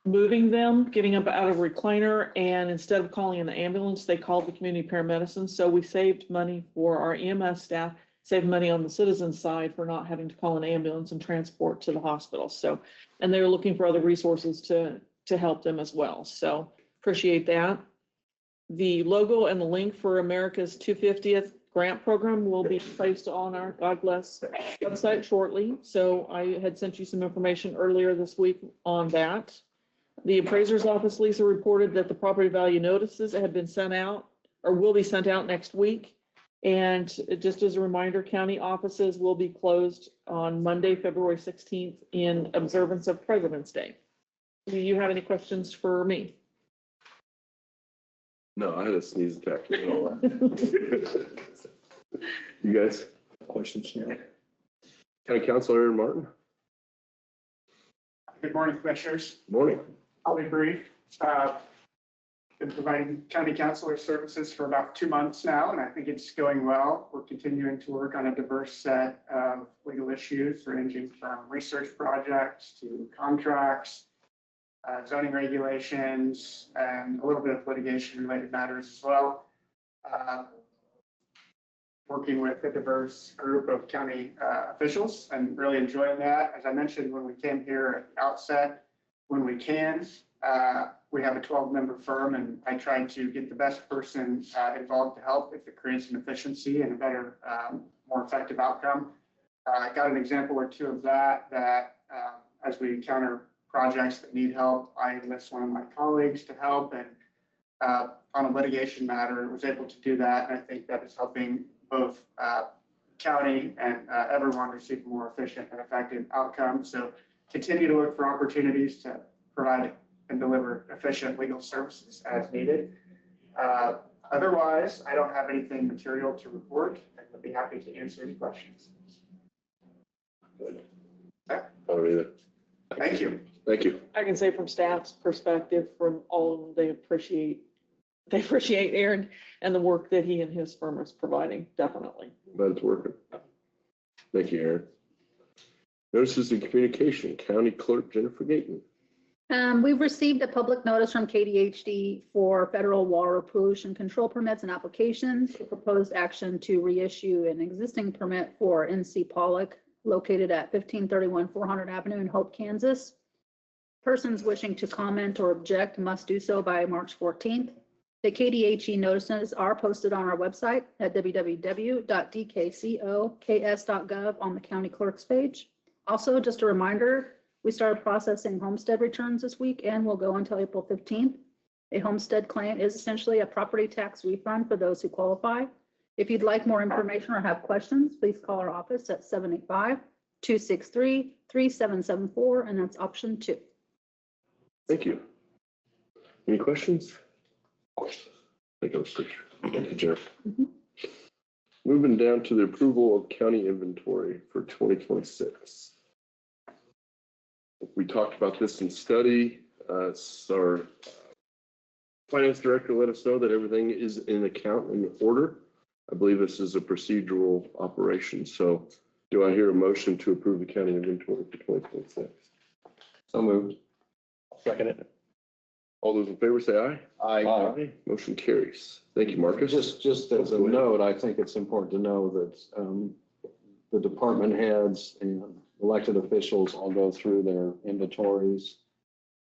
Speaker 3: moving them, getting up out of a recliner, and instead of calling an ambulance, they called the community paramedicine. So we saved money for our EMS staff, saved money on the citizen side for not having to call an ambulance and transport to the hospital. So, and they were looking for other resources to help them as well. So appreciate that. The logo and the link for America's 250th grant program will be placed on our God Bless website shortly. So I had sent you some information earlier this week on that. The appraiser's office, Lisa, reported that the property value notices had been sent out or will be sent out next week. And just as a reminder, county offices will be closed on Monday, February 16th in observance of President's Day. Do you have any questions for me?
Speaker 2: No, I had a sneeze attack. You guys?
Speaker 7: Questions? Yeah.
Speaker 2: County Councilor Aaron Martin?
Speaker 16: Good morning, Commissioners.
Speaker 2: Morning.
Speaker 16: I'll be brief. Been providing county councilor services for about 2 months now, and I think it's going well. We're continuing to work on a diverse set of legal issues ranging from research projects to contracts, zoning regulations, and a little bit of litigation-related matters as well. Working with a diverse group of county officials and really enjoying that. As I mentioned when we came here at the outset, when we can, we have a 12-member firm, and I try to get the best person involved to help if it creates an efficiency and a better, more effective outcome. I got an example or two of that as we encounter projects that need help, I enlist one of my colleagues to help, and on a litigation matter, was able to do that. And I think that is helping both county and everyone receive a more efficient and effective outcome. So continue to look for opportunities to provide and deliver efficient legal services as needed. Otherwise, I don't have anything material to report and would be happy to answer any questions.
Speaker 2: Good. I don't either.
Speaker 16: Thank you.
Speaker 2: Thank you.
Speaker 3: I can say from staff's perspective, from all of them, they appreciate Aaron and the work that he and his firm is providing, definitely.
Speaker 2: But it's working. Thank you, Aaron. Notices in communication, County Clerk Jennifer Gayton.
Speaker 12: We've received a public notice from KDHD for federal water pollution control permits and applications. The proposed action to reissue an existing permit for NC Pollock located at 1531 400 Avenue in Hope, Kansas. Persons wishing to comment or object must do so by March 14th. The KDHE notices are posted on our website at www.dkcoks.gov on the county clerk's page. Also, just a reminder, we started processing homestead returns this week and will go until April 15th. A homestead claim is essentially a property tax refund for those who qualify. If you'd like more information or have questions, please call our office at 785-263-3774, and that's option 2.
Speaker 2: Thank you. Any questions? Thank you, Jeff. Moving down to the approval of county inventory for 2026. We talked about this in study. Our finance director let us know that everything is in account in order. I believe this is a procedural operation. So do I hear a motion to approve the county inventory for 2026?
Speaker 4: So moved.
Speaker 7: Second it.
Speaker 2: All those in favor say aye.
Speaker 4: Aye.
Speaker 2: Motion carries. Thank you, Marcus.
Speaker 4: Just as a note, I think it's important to know that the department heads and elected officials all go through their inventories.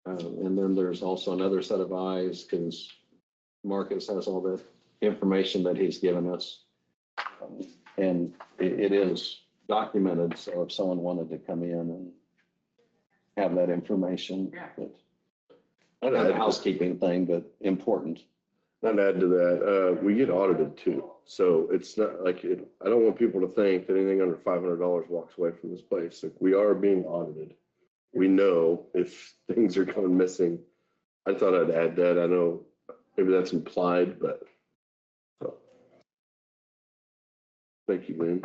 Speaker 4: And then there's also another set of eyes because Marcus has all the information that he's given us. And it is documented. So if someone wanted to come in and have that information, not a housekeeping thing, but important.
Speaker 2: Not add to that, we get audited too. So it's not like, I don't want people to think that anything under $500 walks away from this place. Like, we are being audited. We know if things are coming missing. I thought I'd add that. I know maybe that's implied, but. Thank you, Lynn.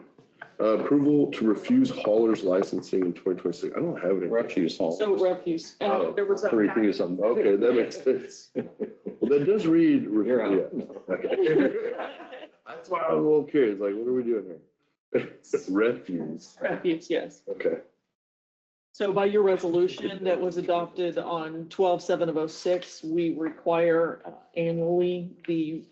Speaker 2: Approval to refuse haulers licensing in 2026. I don't have any.
Speaker 4: Refuse haulers.
Speaker 3: So refuse. There was a.
Speaker 4: To refuse them.
Speaker 2: Okay, that makes sense. Well, that does read.
Speaker 4: You're out.
Speaker 2: That's why I was a little curious, like, what are we doing here? Refuse.
Speaker 3: Refuse, yes.
Speaker 2: Okay.
Speaker 3: So by your resolution that was adopted on 12/7/06, we require annually the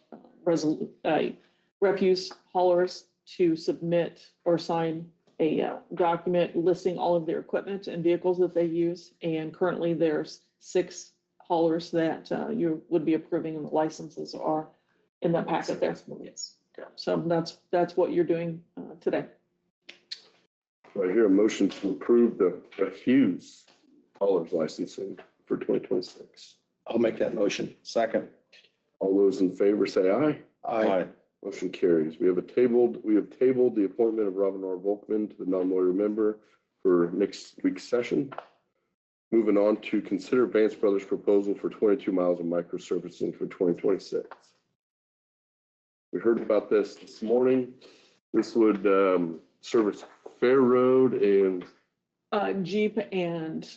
Speaker 3: refuse haulers to submit or sign a document listing all of their equipment and vehicles that they use. And currently there's 6 haulers that you would be approving, and the licenses are in that packet there. Yes. So that's what you're doing today.
Speaker 2: Do I hear a motion to approve the refuse haulers licensing for 2026.
Speaker 7: I'll make that motion.
Speaker 4: Second.
Speaker 2: All those in favor say aye.
Speaker 7: Aye.
Speaker 2: Motion carries. We have tabled the appointment of Robin R. Volkman to the non-lawyer member for next week's session. Moving on to consider Vance Brothers' proposal for 22 miles of microsurfacing for 2026. We heard about this morning. This would service Fair Road and
Speaker 3: Jeep and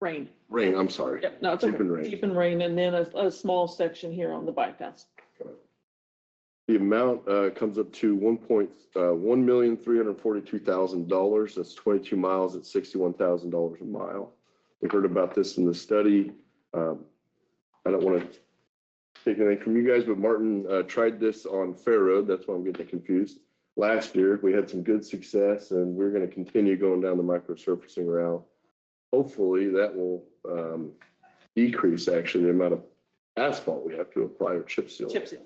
Speaker 3: Rain.
Speaker 2: Rain, I'm sorry.
Speaker 3: Yep, no, it's
Speaker 2: Jeep
Speaker 3: okay.
Speaker 2: and Rain.
Speaker 3: Jeep and Rain, and then a small section here on the bypass.
Speaker 2: The amount comes up to $1,342,000. That's 22 miles at $61,000 a mile. We heard about this in the study. I don't want to take anything from you guys, but Martin tried this on Fair Road. That's why I'm getting confused. Last year, we had some good success, and we're going to continue going down the microsurfacing route. Hopefully, that will decrease actually the amount of asphalt we have to apply or chip seal.
Speaker 3: Chip seal.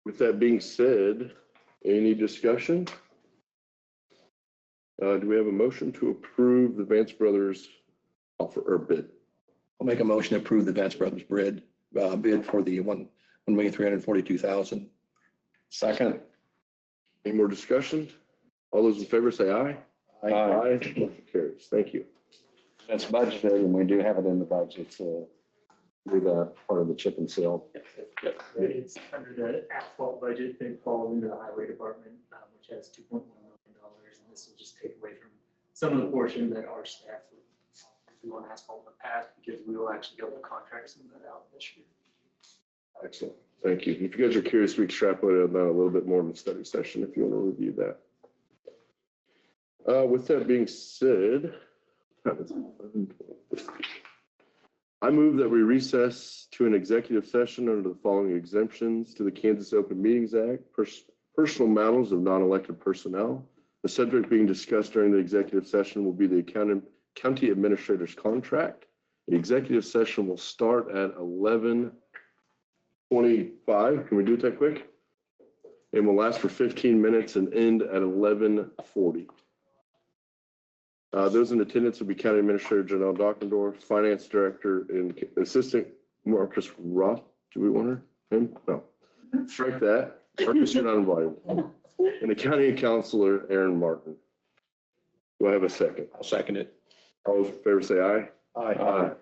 Speaker 2: With that being said, any discussion? Do we have a motion to approve the Vance Brothers offer or bid?
Speaker 7: I'll make a motion to approve the Vance Brothers bid for the $1,342,000.
Speaker 4: Second.
Speaker 2: Any more discussion? All those in favor say aye.
Speaker 4: Aye.
Speaker 2: Motion carries. Thank you.
Speaker 4: That's budgeted, and we do have it in the budget to do that part of the chip and seal.
Speaker 1: It's under the asphalt budget that falls into the highway department, which has $2.1 million. And this will just take away from some of the portion that our staff would do on asphalt in the past, because we will actually be able to contract some of that out this year.
Speaker 2: Excellent. Thank you. If you guys are curious, we extrapolated on that a little bit more in the study session if you want to review that. With that being said, I move that we recess to an executive session under the following exemptions to the Kansas Open Meetings Act, personal matters of non-elected personnel. The subject being discussed during the executive session will be the county administrator's contract. The executive session will start at 11:25. Can we do it that quick? And will last for 15 minutes and end at 11:40. Those in attendance will be County Administrator Janelle Dockendorf, Finance Director and Assistant Marcus Roth. Do we want him? No. Strike that. Marcus, you're not invited. And the County Counselor, Aaron Martin. Do I have a second?
Speaker 7: I'll second it.
Speaker 2: All those in favor say aye.
Speaker 7: Aye.
Speaker 2: All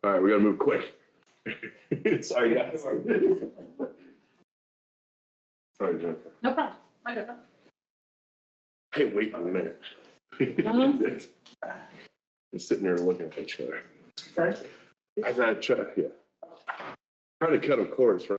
Speaker 2: right, we got to move quick. Sorry, guys. Sorry, Jennifer.
Speaker 12: No problem. I don't know.
Speaker 2: Hey, wait a minute. Just sitting there looking at each other. I got to check, yeah. Trying to cut a course, right?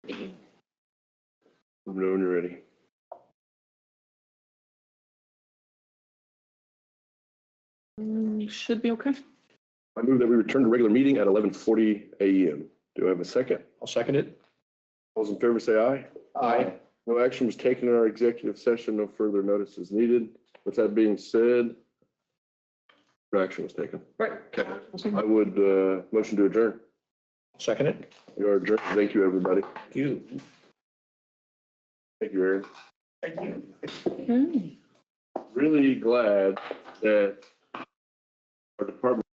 Speaker 2: Let me know when you're ready.
Speaker 3: Should be okay.
Speaker 2: I move that we return to regular meeting at 11:40 a.m. Do I have a second?
Speaker 7: I'll second it.
Speaker 2: All those in favor say aye.
Speaker 7: Aye.
Speaker 2: No action was taken in our executive session. No further notice is needed. With that being said, no action was taken.
Speaker 3: Right.
Speaker 2: Okay. I would motion to adjourn.
Speaker 7: Second it.
Speaker 2: We are adjourned. Thank you, everybody.
Speaker 7: Thank you.
Speaker 2: Thank you, Aaron.
Speaker 1: Thank you.
Speaker 3: Okay.
Speaker 2: Really glad that our department